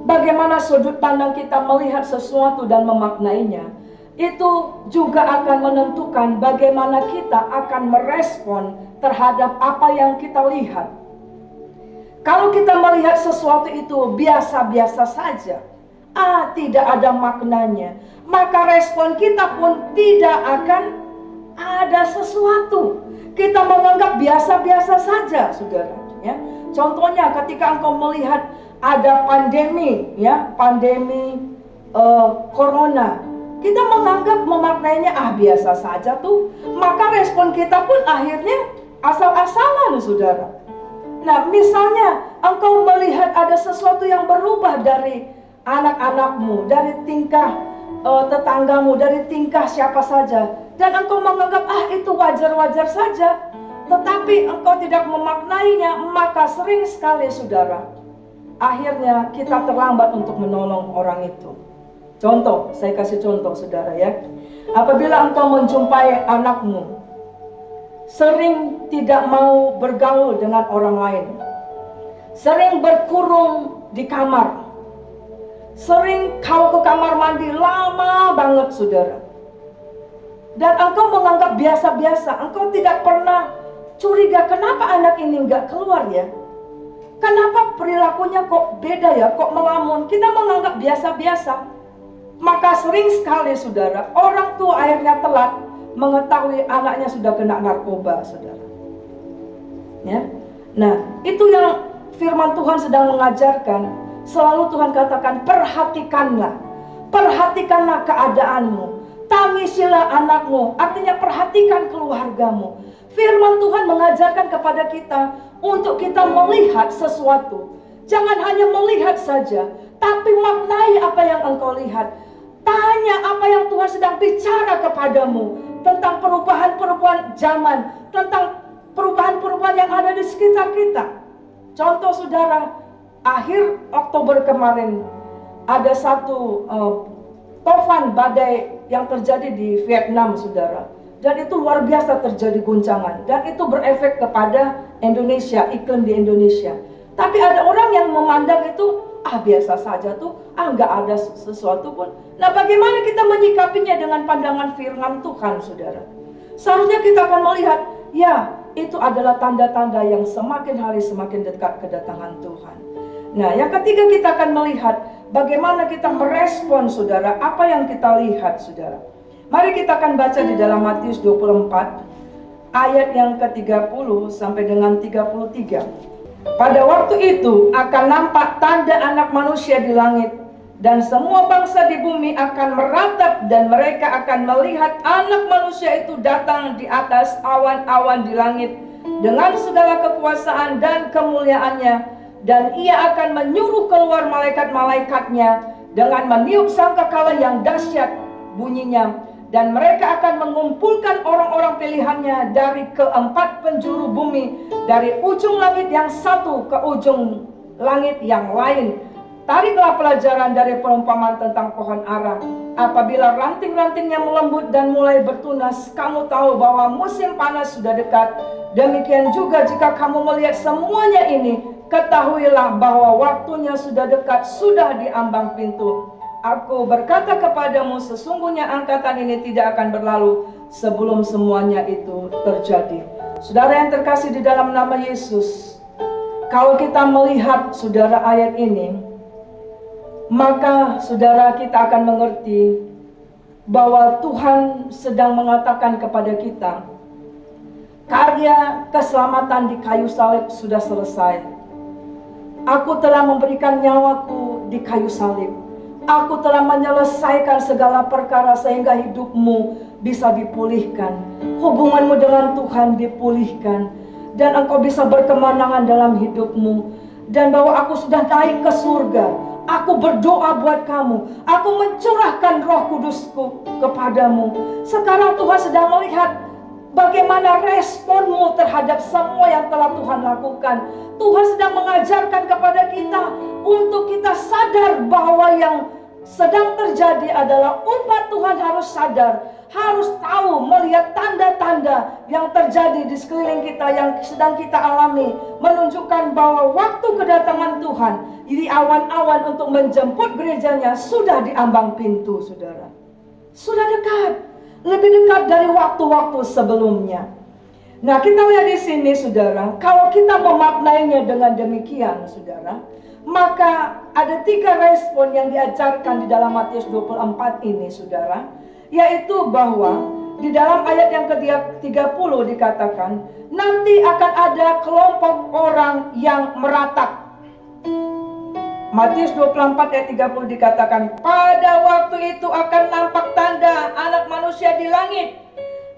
bagaimana sudut pandang kita melihat sesuatu dan memaknainya. Itu juga akan menentukan bagaimana kita akan merespon terhadap apa yang kita lihat. Kalau kita melihat sesuatu itu biasa-biasa saja, tidak ada maknanya, maka respon kita pun tidak akan ada sesuatu. Kita menganggap biasa-biasa saja, saudara. Ya, contohnya ketika engkau melihat ada pandemi, ya, pandemi corona, kita menganggap memaknainya biasa saja tuh, maka respon kita pun akhirnya asal-asalan, saudara. Nah, misalnya engkau melihat ada sesuatu yang berubah dari anak-anakmu, dari tingkah tetanggamu, dari tingkah siapa saja, dan engkau menganggap itu wajar-wajar saja, tetapi engkau tidak memaknainya, maka sering sekali, saudara, akhirnya kita terlambat untuk menolong orang itu. Contoh, saya kasih contoh, saudara, ya. Apabila engkau menjumpai anakmu sering tidak mau bergaul dengan orang lain, sering berkurung di kamar, sering kau ke kamar mandi lama banget, saudara, dan engkau menganggap biasa-biasa, engkau tidak pernah curiga, kenapa anak ini nggak keluar ya? Kenapa perilakunya kok beda ya, kok melamun? Kita menganggap biasa-biasa. Maka sering sekali, saudara, orang tua akhirnya telat mengetahui anaknya sudah kena narkoba, saudara. Ya, nah itu yang firman Tuhan sedang mengajarkan. Selalu Tuhan katakan, perhatikanlah keadaanmu, tangisilah anakmu, artinya perhatikan keluargamu. Firman Tuhan mengajarkan kepada kita untuk kita melihat sesuatu. Jangan hanya melihat saja, tapi maknai apa yang engkau lihat. Tanya apa yang Tuhan sedang bicara kepadamu tentang perubahan-perubahan zaman, tentang perubahan-perubahan yang ada di sekitar kita. Contoh, saudara, akhir Oktober kemarin ada satu tofan badai yang terjadi di Vietnam, saudara. Dan itu luar biasa terjadi guncangan. Dan itu berefek kepada Indonesia, iklim di Indonesia. Tapi ada orang yang memandang itu biasa saja tuh, nggak ada sesuatu pun. Nah, bagaimana kita menyikapinya dengan pandangan firman Tuhan, saudara? Seharusnya kita akan melihat, ya, itu adalah tanda-tanda yang semakin hari semakin dekat kedatangan Tuhan. Nah, yang ketiga kita akan melihat bagaimana kita merespon, saudara, apa yang kita lihat, saudara. Mari kita akan baca di dalam Matius 24 ayat yang ke-30 sampai dengan 33. Pada waktu itu akan nampak tanda Anak Manusia di langit, dan semua bangsa di bumi akan meratap, dan mereka akan melihat Anak Manusia itu datang di atas awan-awan di langit dengan segala kekuasaan dan kemuliaannya. Dan ia akan menyuruh keluar malaikat-malaikatnya dengan meniup sangkakala yang dahsyat bunyinya, dan mereka akan mengumpulkan orang-orang pilihannya dari keempat penjuru bumi, dari ujung langit yang satu ke ujung langit yang lain. Tariklah pelajaran dari perumpamaan tentang pohon ara. Apabila ranting-rantingnya melembut dan mulai bertunas, kamu tahu bahwa musim panas sudah dekat. Demikian juga jika kamu melihat semuanya ini, ketahuilah bahwa waktunya sudah dekat, sudah di ambang pintu. Aku berkata kepadamu, sesungguhnya angkatan ini tidak akan berlalu sebelum semuanya itu terjadi. Saudara yang terkasih di dalam nama Yesus, kalau kita melihat, saudara, ayat ini, maka saudara kita akan mengerti bahwa Tuhan sedang mengatakan kepada kita, karya keselamatan di kayu salib sudah selesai. Aku telah memberikan nyawaku di kayu salib. Aku telah menyelesaikan segala perkara sehingga hidupmu bisa dipulihkan, hubunganmu dengan Tuhan dipulihkan, dan engkau bisa berkemenangan dalam hidupmu. Dan bahwa aku sudah naik ke surga. Aku berdoa buat kamu. Aku mencurahkan Roh Kudusku kepadamu. Sekarang Tuhan sedang melihat bagaimana responmu terhadap semua yang telah Tuhan lakukan. Tuhan sedang mengajarkan kepada kita untuk kita sadar bahwa yang sedang terjadi adalah umat Tuhan harus sadar, harus tahu, melihat tanda-tanda yang terjadi di sekeliling kita yang sedang kita alami, menunjukkan bahwa waktu kedatangan Tuhan di awan-awan untuk menjemput gerejanya sudah di ambang pintu, saudara. Sudah dekat, lebih dekat dari waktu-waktu sebelumnya. Nah, kita lihat di sini, saudara, kalau kita memaknainya dengan demikian, saudara, Maka ada 3 respon yang diajarkan di dalam Matius 24 ini, saudara. Yaitu bahwa di dalam ayat yang ke-30 dikatakan, nanti akan ada kelompok orang yang meratap. Matius 24 ayat 30 dikatakan, pada waktu itu akan nampak tanda anak manusia di langit,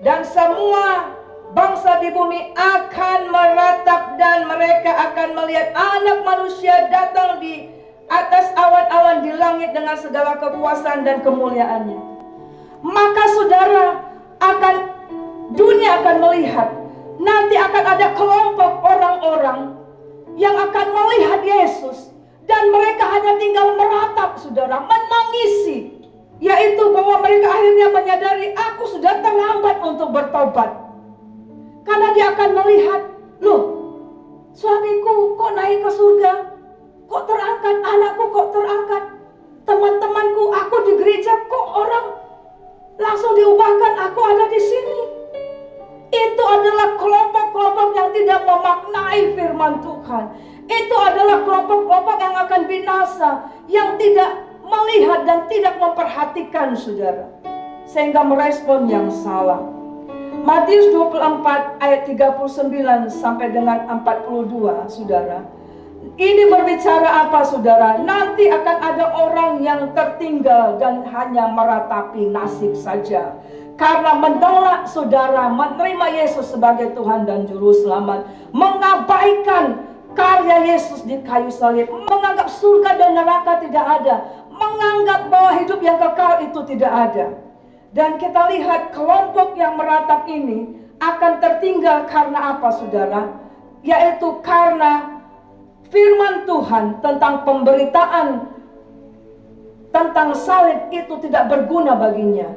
dan semua bangsa di bumi akan meratap, dan mereka akan melihat anak manusia datang di atas awan-awan di langit dengan segala kekuasaan dan kemuliaannya. Maka saudara, dunia akan melihat, nanti akan ada kelompok orang-orang yang akan melihat Yesus, dan mereka hanya tinggal meratap, saudara, menangisi. Yaitu bahwa mereka akhirnya menyadari, aku sudah terlambat untuk bertobat. Karena dia akan melihat, loh, suamiku kok naik ke surga, kok terangkat, anakku kok terangkat, teman-temanku, aku di gereja kok orang langsung diubahkan, aku ada di sini. Itu adalah kelompok-kelompok yang tidak memaknai firman Tuhan. Itu adalah kelompok-kelompok yang akan binasa, yang tidak melihat dan tidak memperhatikan, saudara, sehingga merespon yang salah. Matius 24 ayat 39 sampai dengan 42, saudara. Ini berbicara apa, saudara? Nanti akan ada orang yang tertinggal dan hanya meratapi nasib saja, karena menolak, saudara, menerima Yesus sebagai Tuhan dan Juru Selamat, mengabaikan karya Yesus di kayu salib, menganggap surga dan neraka tidak ada, menganggap bahwa hidup yang kekal itu tidak ada. Dan kita lihat kelompok yang meratap ini akan tertinggal karena apa, saudara? Yaitu karena firman Tuhan tentang pemberitaan tentang salib itu tidak berguna baginya.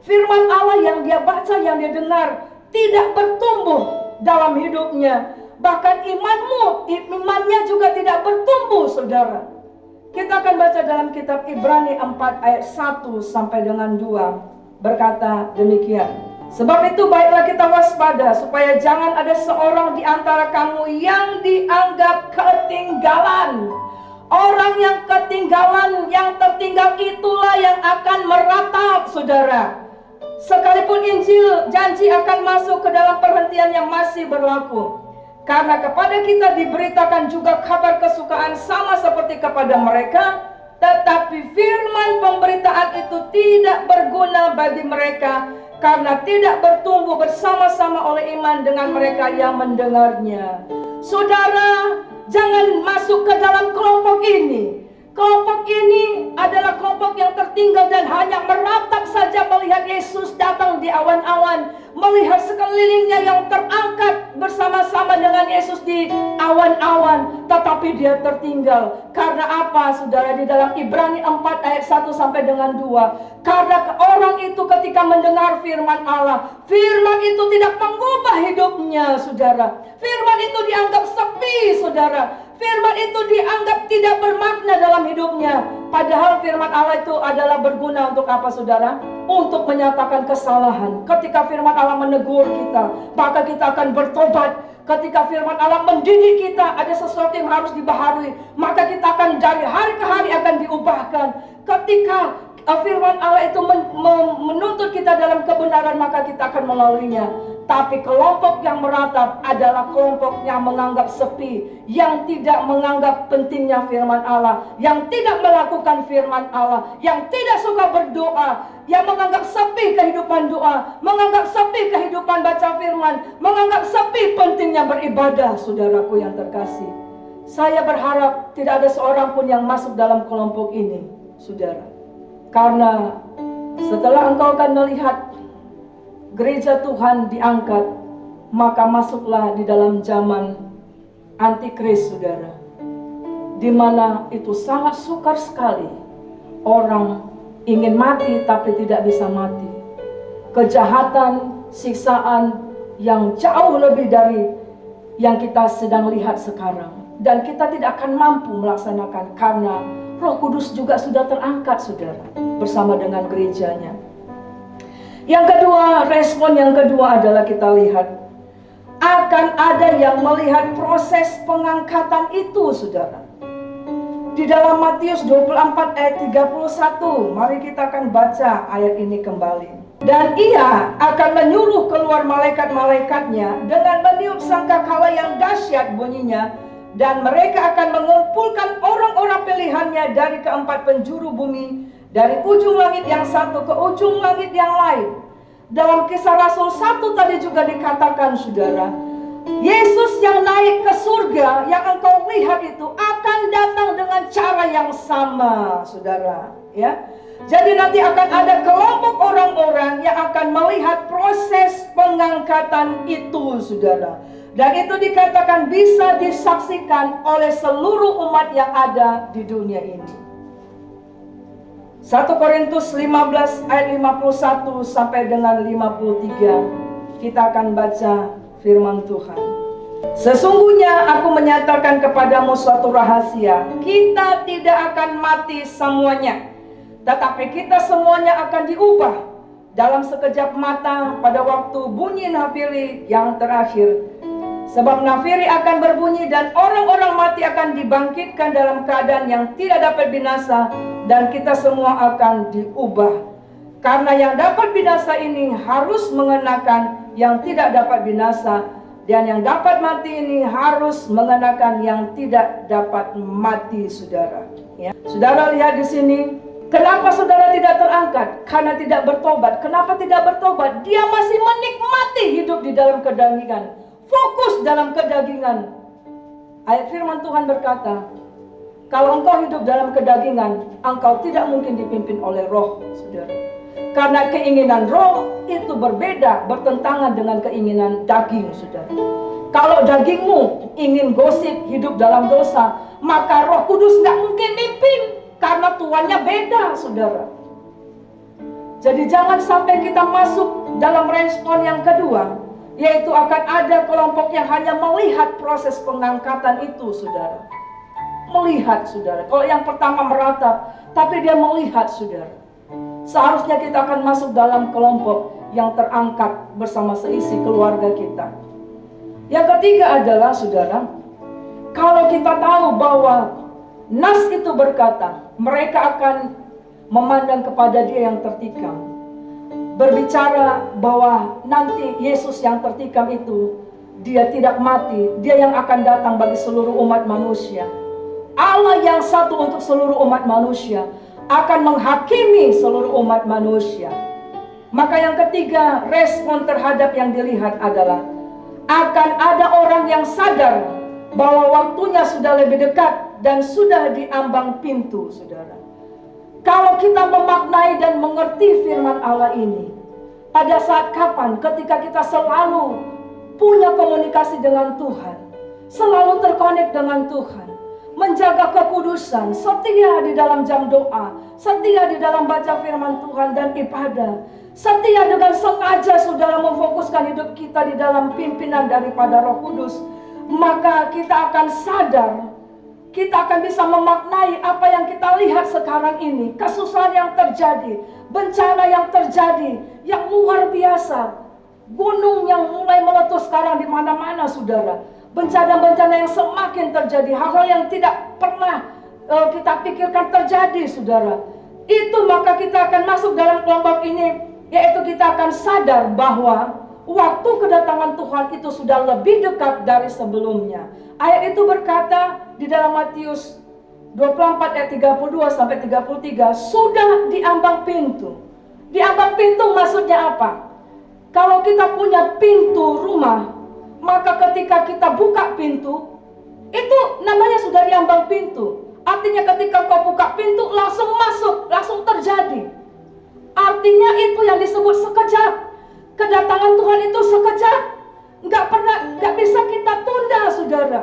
Firman Allah yang dia baca, yang dia dengar, tidak bertumbuh dalam hidupnya. Bahkan imannya juga tidak bertumbuh, saudara. Kita akan baca dalam kitab Ibrani 4 ayat 1 sampai dengan 2. Berkata demikian, sebab itu baiklah kita waspada, supaya jangan ada seorang di antara kamu yang dianggap ketinggalan. Orang yang ketinggalan, yang tertinggal itulah yang akan meratap, saudara. Sekalipun Injil janji akan masuk ke dalam perhentian yang masih berlaku. Karena kepada kita diberitakan juga kabar kesukaan sama seperti kepada mereka, tetapi firman pemberitaan itu tidak berguna bagi mereka, karena tidak bertumbuh bersama-sama oleh iman dengan mereka yang mendengarnya. Saudara, jangan masuk ke dalam kelompok ini. Kelompok ini adalah kelompok yang tertinggal dan hanya meratap saja melihat Yesus datang di awan-awan, melihat sekelilingnya yang terangkat bersama-sama dengan Yesus di awan-awan, tetapi dia tertinggal. Karena apa, saudara? Di dalam Ibrani 4 ayat 1 sampai dengan 2. Karena orang itu ketika mendengar firman Allah, firman itu tidak mengubah hidupnya, saudara. Firman itu dianggap sepi, saudara. Firman itu dianggap tidak bermakna dalam hidupnya. Padahal firman Allah itu adalah berguna untuk apa, saudara? Untuk menyatakan kesalahan. Ketika firman Allah menegur kita, maka kita akan bertobat. Ketika firman Allah mendidik kita, ada sesuatu yang harus dibaharui, maka kita akan dari hari ke hari akan diubahkan. Ketika firman Allah itu menuntut kita dalam kebenaran, maka kita akan melaluinya. Tapi kelompok yang meratap adalah kelompok yang menganggap sepi, yang tidak menganggap pentingnya firman Allah, yang tidak melakukan firman Allah, yang tidak suka berdoa, yang menganggap sepi kehidupan doa, menganggap sepi kehidupan baca firman, menganggap sepi pentingnya beribadah. Saudaraku yang terkasih, saya berharap tidak ada seorang pun yang masuk dalam kelompok ini, saudara. Karena setelah engkau akan melihat gereja Tuhan diangkat, maka masuklah di dalam zaman antikris, saudara, di mana itu sangat sukar sekali. Orang ingin mati tapi tidak bisa mati. Kejahatan, siksaan yang jauh lebih dari yang kita sedang lihat sekarang. Dan kita tidak akan mampu melaksanakan karena Roh Kudus juga sudah terangkat, saudara, bersama dengan gerejanya. Yang kedua, respon yang kedua adalah kita lihat akan ada yang melihat proses pengangkatan itu, saudara. Di dalam Matius 24 ayat 31, mari kita akan baca ayat ini kembali. Dan ia akan menyuruh keluar malaikat-malaikatnya dengan meniup sangkakala yang dahsyat bunyinya, dan mereka akan mengumpulkan orang-orang pilihannya dari keempat penjuru bumi, dari ujung langit yang satu ke ujung langit yang lain. Dalam Kisah Rasul 1 tadi juga dikatakan, saudara, Yesus yang naik ke surga yang engkau lihat itu akan datang dengan cara yang sama, saudara, ya. Jadi nanti akan ada kelompok orang-orang yang akan melihat proses pengangkatan itu, saudara. Dan itu dikatakan bisa disaksikan oleh seluruh umat yang ada di dunia ini. 1 Korintus 15 ayat 51 sampai dengan 53. Kita akan baca firman Tuhan. Sesungguhnya aku menyatakan kepadamu suatu rahasia. Kita tidak akan mati semuanya, tetapi kita semuanya akan diubah dalam sekejap mata pada waktu bunyi nafiri yang terakhir. Sebab nafiri akan berbunyi dan orang-orang mati akan dibangkitkan dalam keadaan yang tidak dapat binasa, dan kita semua akan diubah. Karena yang dapat binasa ini harus mengenakan yang tidak dapat binasa, dan yang dapat mati ini harus mengenakan yang tidak dapat mati, saudara. Ya. Saudara lihat di sini, kenapa saudara tidak terangkat? Karena tidak bertobat. Kenapa tidak bertobat? Dia masih menikmati hidup di dalam kedagingan, fokus dalam kedagingan. Ayat firman Tuhan berkata, kalau engkau hidup dalam kedagingan, engkau tidak mungkin dipimpin oleh roh, saudara. Karena keinginan roh itu berbeda, bertentangan dengan keinginan daging, saudara. Kalau dagingmu ingin gosip, hidup dalam dosa, maka Roh Kudus nggak mungkin mimpin, karena tuannya beda, saudara. Jadi jangan sampai kita masuk dalam respon yang kedua, yaitu akan ada kelompok yang hanya melihat proses pengangkatan itu, saudara. Melihat, saudara. Kalau yang pertama meratap, tapi dia melihat, saudara. Seharusnya kita akan masuk dalam kelompok yang terangkat bersama seisi keluarga kita. Yang ketiga adalah, saudara, kalau kita tahu bahwa nas itu berkata, mereka akan memandang kepada dia yang tertikam. Berbicara bahwa nanti Yesus yang tertikam itu, dia tidak mati, dia yang akan datang bagi seluruh umat manusia. Allah yang satu untuk seluruh umat manusia akan menghakimi seluruh umat manusia. Maka yang ketiga, respon terhadap yang dilihat adalah akan ada orang yang sadar bahwa waktunya sudah lebih dekat dan sudah di ambang pintu, saudara. Kalau kita memaknai dan mengerti firman Allah ini, pada saat kapan? Ketika kita selalu punya komunikasi dengan Tuhan, selalu terkonek dengan Tuhan, menjaga kekudusan, setia di dalam jam doa, setia di dalam baca firman Tuhan dan ibadah, setia dengan sengaja saudara memfokuskan hidup kita di dalam pimpinan daripada Roh Kudus, maka kita akan sadar, kita akan bisa memaknai apa yang kita lihat sekarang ini, kesusahan yang terjadi, bencana yang terjadi, yang luar biasa, gunung yang mulai meletus sekarang di mana-mana, saudara. Bencana-bencana yang semakin terjadi, hal-hal yang tidak pernah kita pikirkan terjadi, saudara. Itu maka kita akan masuk dalam kelompok ini, yaitu kita akan sadar bahwa waktu kedatangan Tuhan itu sudah lebih dekat dari sebelumnya. Ayat itu berkata di dalam Matius 24 ayat 32 sampai 33, sudah di ambang pintu. Di ambang pintu maksudnya apa? Kalau kita punya pintu rumah, maka ketika kita buka pintu, itu namanya sudah di ambang pintu. Artinya ketika kau buka pintu, langsung masuk, langsung terjadi. Artinya itu yang disebut sekejap. Kedatangan Tuhan itu sekejap. Nggak bisa kita tunda, saudara.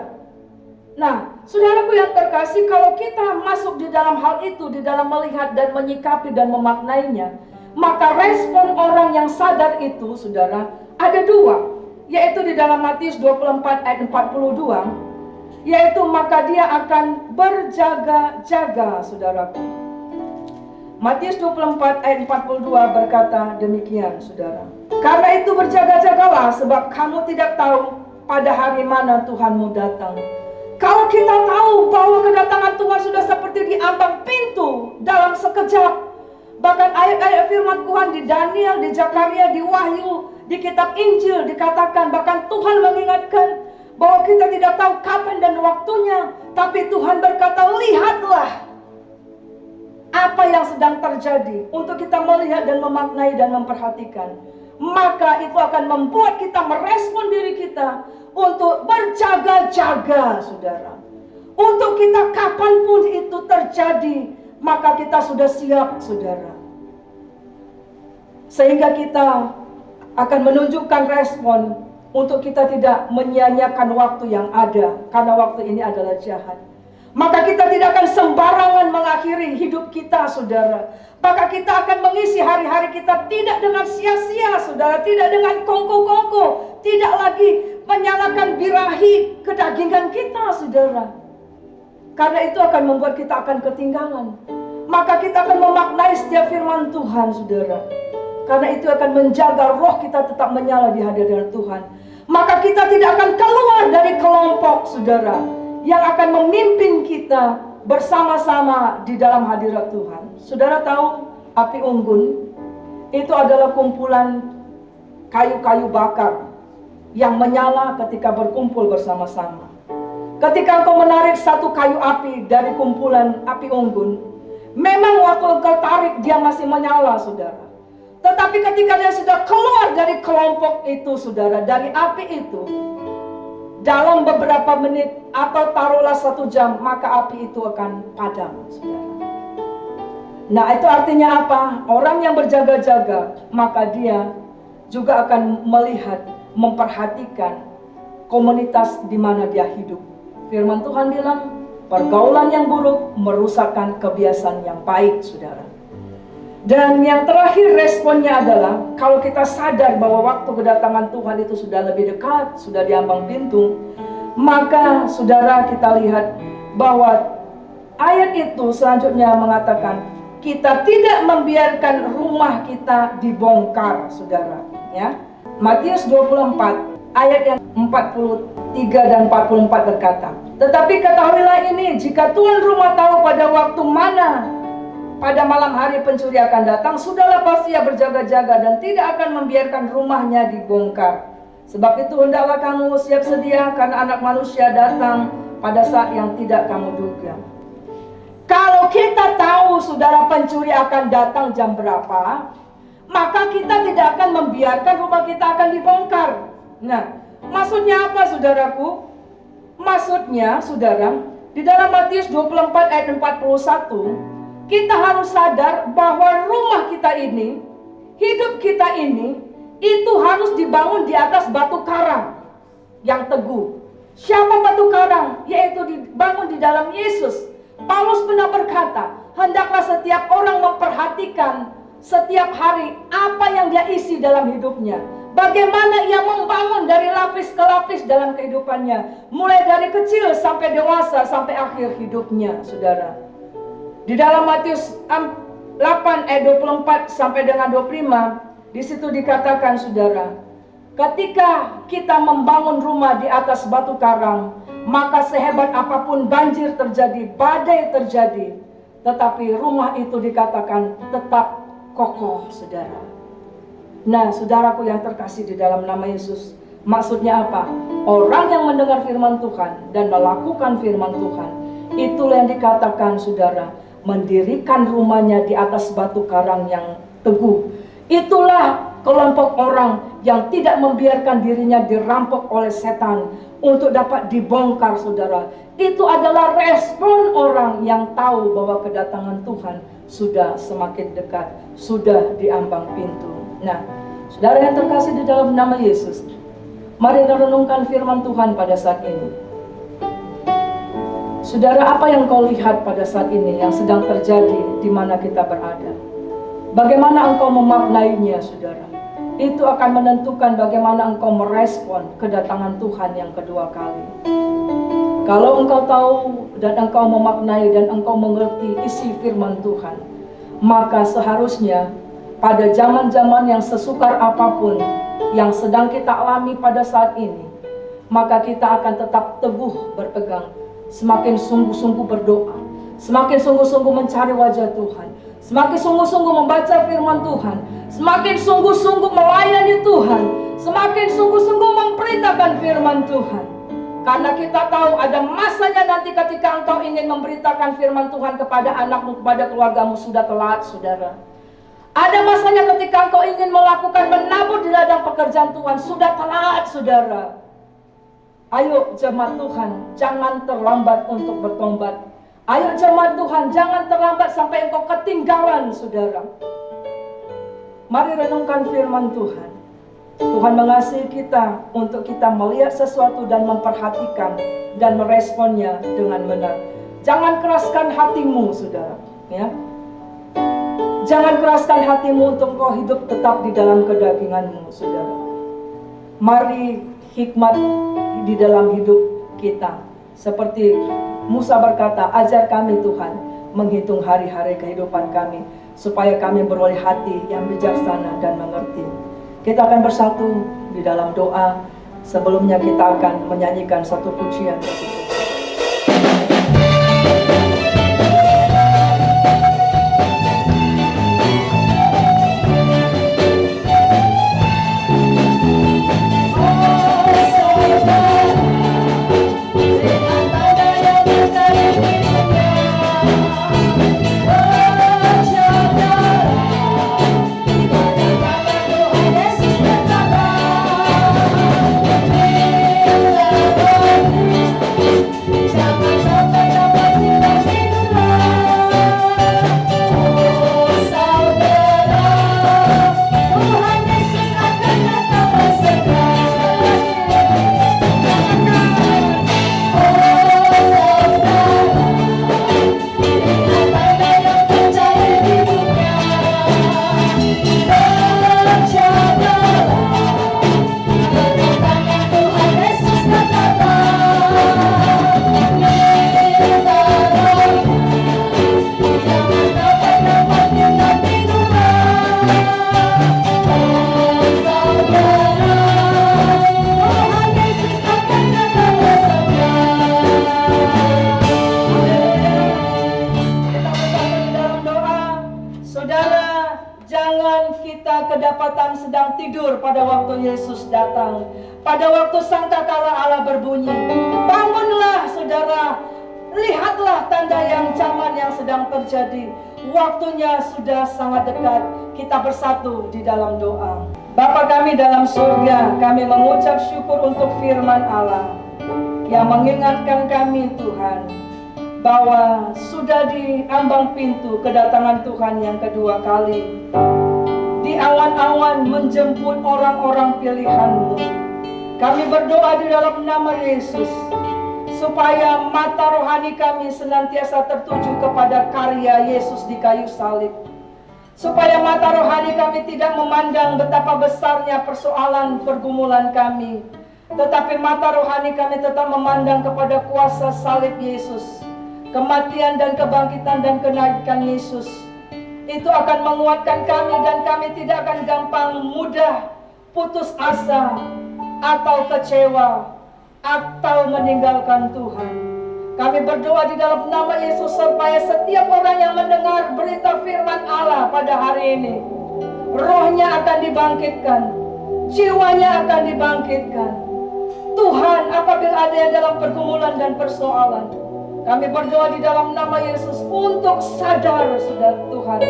Nah, saudaraku yang terkasih, kalau kita masuk di dalam hal itu, di dalam melihat dan menyikapi dan memaknainya, maka respon orang yang sadar itu, saudara, ada dua. Yaitu di dalam Matius 24 ayat 42, yaitu maka dia akan berjaga-jaga, saudaraku. Matius 24 ayat 42 berkata demikian, saudara. Karena itu berjaga-jagalah, sebab kamu tidak tahu pada hari mana Tuhanmu datang. Kalau kita tahu bahwa kedatangan Tuhan sudah seperti di ambang pintu dalam sekejap, bahkan ayat-ayat firman Tuhan di Daniel, di Zakaria, di Wahyu, di kitab Injil dikatakan, bahkan Tuhan mengingatkan bahwa kita tidak tahu kapan dan waktunya, tapi Tuhan berkata, lihatlah apa yang sedang terjadi, untuk kita melihat dan memaknai dan memperhatikan. Maka itu akan membuat kita merespon diri kita untuk berjaga-jaga, saudara. Untuk kita kapanpun itu terjadi, maka kita sudah siap, saudara. Sehingga kita akan menunjukkan respon untuk kita tidak menyia-nyiakan waktu yang ada, karena waktu ini adalah jahat. Maka kita tidak akan sembarangan mengakhiri hidup kita, saudara. Maka kita akan mengisi hari-hari kita tidak dengan sia-sia, saudara. Tidak dengan kongko-kongko. Tidak lagi menyalakan birahi kedagingan kita, saudara. Karena itu akan membuat kita akan ketinggalan. Maka kita akan memaknai setiap firman Tuhan, saudara. Karena itu akan menjaga roh kita tetap menyala di hadirat Tuhan. Maka kita tidak akan keluar dari kelompok, saudara, yang akan memimpin kita bersama-sama di dalam hadirat Tuhan. Saudara tahu, api unggun itu adalah kumpulan kayu-kayu bakar yang menyala ketika berkumpul bersama-sama. Ketika engkau menarik satu kayu api dari kumpulan api unggun, memang waktu engkau tarik dia masih menyala, saudara. Tetapi ketika dia sudah keluar dari kelompok itu, saudara, dari api itu, dalam beberapa menit atau taruhlah 1 jam, maka api itu akan padam, saudara. Nah, itu artinya apa? Orang yang berjaga-jaga, maka dia juga akan melihat, memperhatikan komunitas di mana dia hidup. Firman Tuhan bilang, pergaulan yang buruk merusakkan kebiasaan yang baik, saudara. Dan yang terakhir responnya adalah, kalau kita sadar bahwa waktu kedatangan Tuhan itu sudah lebih dekat, sudah di ambang pintu, maka saudara, kita lihat bahwa ayat itu selanjutnya mengatakan, kita tidak membiarkan rumah kita dibongkar, saudara. Ya, Matius 24 ayat yang 43 dan 44 berkata, tetapi ketahuilah ini, jika tuan rumah tahu pada waktu mana pada malam hari pencuri akan datang, sudahlah pasti ia berjaga-jaga dan tidak akan membiarkan rumahnya dibongkar. Sebab itu hendaklah kamu siap sedia, karena anak manusia datang pada saat yang tidak kamu duga. Kalau kita tahu, saudara, pencuri akan datang jam berapa, maka kita tidak akan membiarkan rumah kita akan dibongkar. Nah, maksudnya apa, saudaraku? Maksudnya, saudara, di dalam Matius 24 ayat 41, kita harus sadar bahwa rumah kita ini, hidup kita ini, itu harus dibangun di atas batu karang yang teguh. Siapa batu karang? Yaitu dibangun di dalam Yesus. Paulus pernah berkata, hendaklah setiap orang memperhatikan setiap hari apa yang dia isi dalam hidupnya. Bagaimana ia membangun dari lapis ke lapis dalam kehidupannya. Mulai dari kecil sampai dewasa, sampai akhir hidupnya, saudara. Di dalam Matius 8 ayat 24 sampai dengan 25, di situ dikatakan, saudara, ketika kita membangun rumah di atas batu karang, maka sehebat apapun banjir terjadi, badai terjadi, tetapi rumah itu dikatakan tetap kokoh, saudara. Nah, saudaraku yang terkasih di dalam nama Yesus, maksudnya apa? Orang yang mendengar firman Tuhan dan melakukan firman Tuhan, itulah yang dikatakan, saudara, mendirikan rumahnya di atas batu karang yang teguh. Itulah kelompok orang yang tidak membiarkan dirinya dirampok oleh setan untuk dapat dibongkar, saudara. Itu adalah respon orang yang tahu bahwa kedatangan Tuhan sudah semakin dekat, sudah di ambang pintu. Nah, saudara yang terkasih di dalam nama Yesus, mari renungkan firman Tuhan pada saat ini. Saudara, apa yang kau lihat pada saat ini yang sedang terjadi di mana kita berada? Bagaimana engkau memaknainya, saudara? Itu akan menentukan bagaimana engkau merespon kedatangan Tuhan yang kedua kali. Kalau engkau tahu dan engkau memaknai dan engkau mengerti isi firman Tuhan, maka seharusnya pada zaman-zaman yang sesukar apapun yang sedang kita alami pada saat ini, maka kita akan tetap teguh berpegang semakin sungguh-sungguh berdoa, semakin sungguh-sungguh mencari wajah Tuhan, semakin sungguh-sungguh membaca firman Tuhan, semakin sungguh-sungguh melayani Tuhan, semakin sungguh-sungguh memberitakan firman Tuhan. Karena kita tahu ada masanya nanti ketika engkau ingin memberitakan firman Tuhan kepada anakmu, kepada keluargamu, sudah telat, saudara. Ada masanya ketika engkau ingin melakukan menabur di ladang pekerjaan Tuhan, sudah telat, saudara. Ayo jemaat Tuhan, jangan terlambat untuk bertobat. Ayo jemaat Tuhan, jangan terlambat sampai engkau ketinggalan, saudara. Mari renungkan firman Tuhan. Tuhan mengasihi kita untuk kita melihat sesuatu dan memperhatikan dan meresponnya dengan benar. Jangan keraskan hatimu, saudara. Ya. Jangan keraskan hatimu untuk kau hidup tetap di dalam kedaginganmu, saudara. Mari hikmat di dalam hidup kita. Seperti Musa berkata, ajar kami Tuhan menghitung hari-hari kehidupan kami, supaya kami beroleh hati yang bijaksana dan mengerti. Kita akan bersatu di dalam doa. Sebelumnya kita akan menyanyikan satu pujian. Kedapatan sedang tidur pada waktu Yesus datang, pada waktu sangkakala Allah berbunyi. Bangunlah saudara, lihatlah tanda yang zaman yang sedang terjadi. Waktunya sudah sangat dekat. Kita bersatu di dalam doa. Bapa kami dalam surga, kami mengucap syukur untuk firman Allah yang mengingatkan kami Tuhan, bahwa sudah di ambang pintu kedatangan Tuhan yang kedua kali. Di awan-awan menjemput orang-orang pilihan-Mu. Kami berdoa di dalam nama Yesus, supaya mata rohani kami senantiasa tertuju kepada karya Yesus di kayu salib. Supaya mata rohani kami tidak memandang betapa besarnya persoalan pergumulan kami, tetapi mata rohani kami tetap memandang kepada kuasa salib Yesus, kematian dan kebangkitan dan kenaikan Yesus. Itu akan menguatkan kami, dan kami tidak akan gampang mudah putus asa atau kecewa atau meninggalkan Tuhan. Kami berdoa di dalam nama Yesus supaya setiap orang yang mendengar berita firman Allah pada hari ini, rohnya akan dibangkitkan, jiwanya akan dibangkitkan. Tuhan, apabila ada yang dalam pergumulan dan persoalan, kami berdoa di dalam nama Yesus untuk sadar, saudara Tuhan,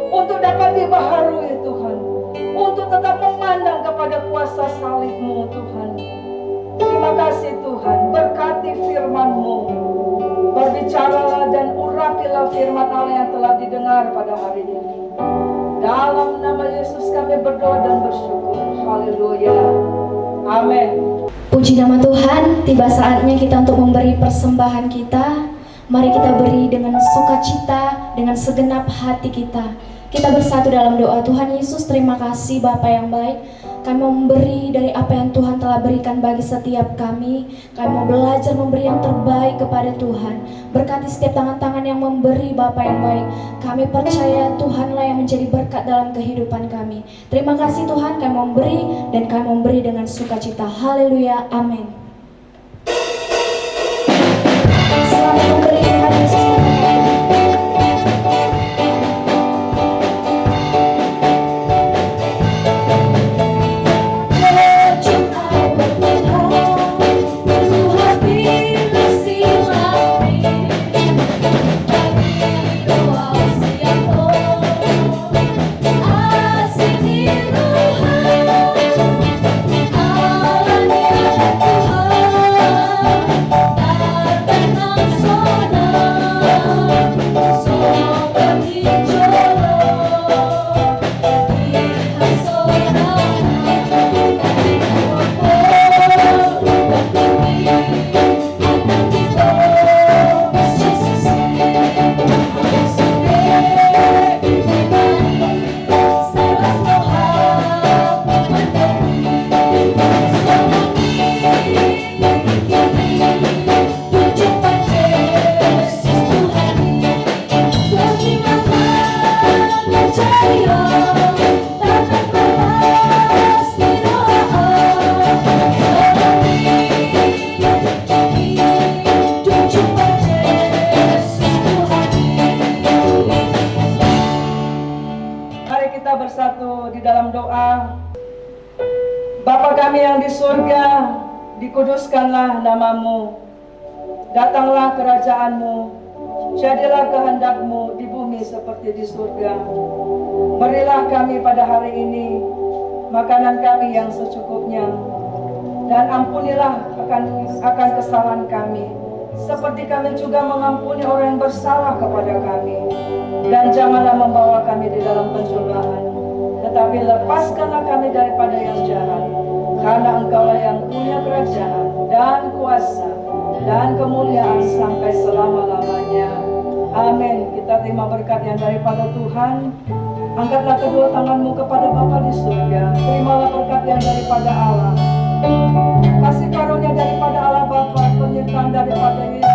untuk dapat dibaharui Tuhan, untuk tetap memandang kepada kuasa salib-Mu Tuhan. Terima kasih Tuhan, berkati firman-Mu, berbicaralah dan urapilah firman Allah yang telah didengar pada hari ini. Dalam nama Yesus kami berdoa dan bersyukur. Haleluya. Amin. Puji nama Tuhan, tiba saatnya kita untuk memberi persembahan kita. Mari kita beri dengan sukacita, dengan segenap hati kita. Kita bersatu dalam doa. Tuhan Yesus, terima kasih Bapa yang baik. Kami mau memberi dari apa yang Tuhan telah berikan bagi setiap kami. Kami mau belajar memberi yang terbaik kepada Tuhan. Berkati setiap tangan-tangan yang memberi Bapa yang baik. Kami percaya Tuhanlah yang menjadi berkat dalam kehidupan kami. Terima kasih Tuhan, kami mau memberi dan kami mau memberi dengan sukacita. Haleluya, amin. bersatu di dalam doa. Bapa kami yang di surga, dikuduskanlah namamu. Datanglah kerajaanmu, jadilah kehendakmu di bumi seperti di surga. Berilah kami pada hari ini makanan kami yang secukupnya, dan ampunilah akan kesalahan kami, seperti kami juga mengampuni orang yang bersalah kepada kami. Dan janganlah membawa kami di dalam pencobaan, tetapi lepaskanlah kami daripada yang jahat. Karena Engkaulah yang punya kerajaan dan kuasa dan kemuliaan sampai selama-lamanya. Amin. Kita terima berkat yang daripada Tuhan. Angkatlah kedua tanganmu kepada Bapa di surga. Terimalah berkat yang daripada Allah. Kasih karunia daripada Allah Bapa, penyertaan daripada Yesus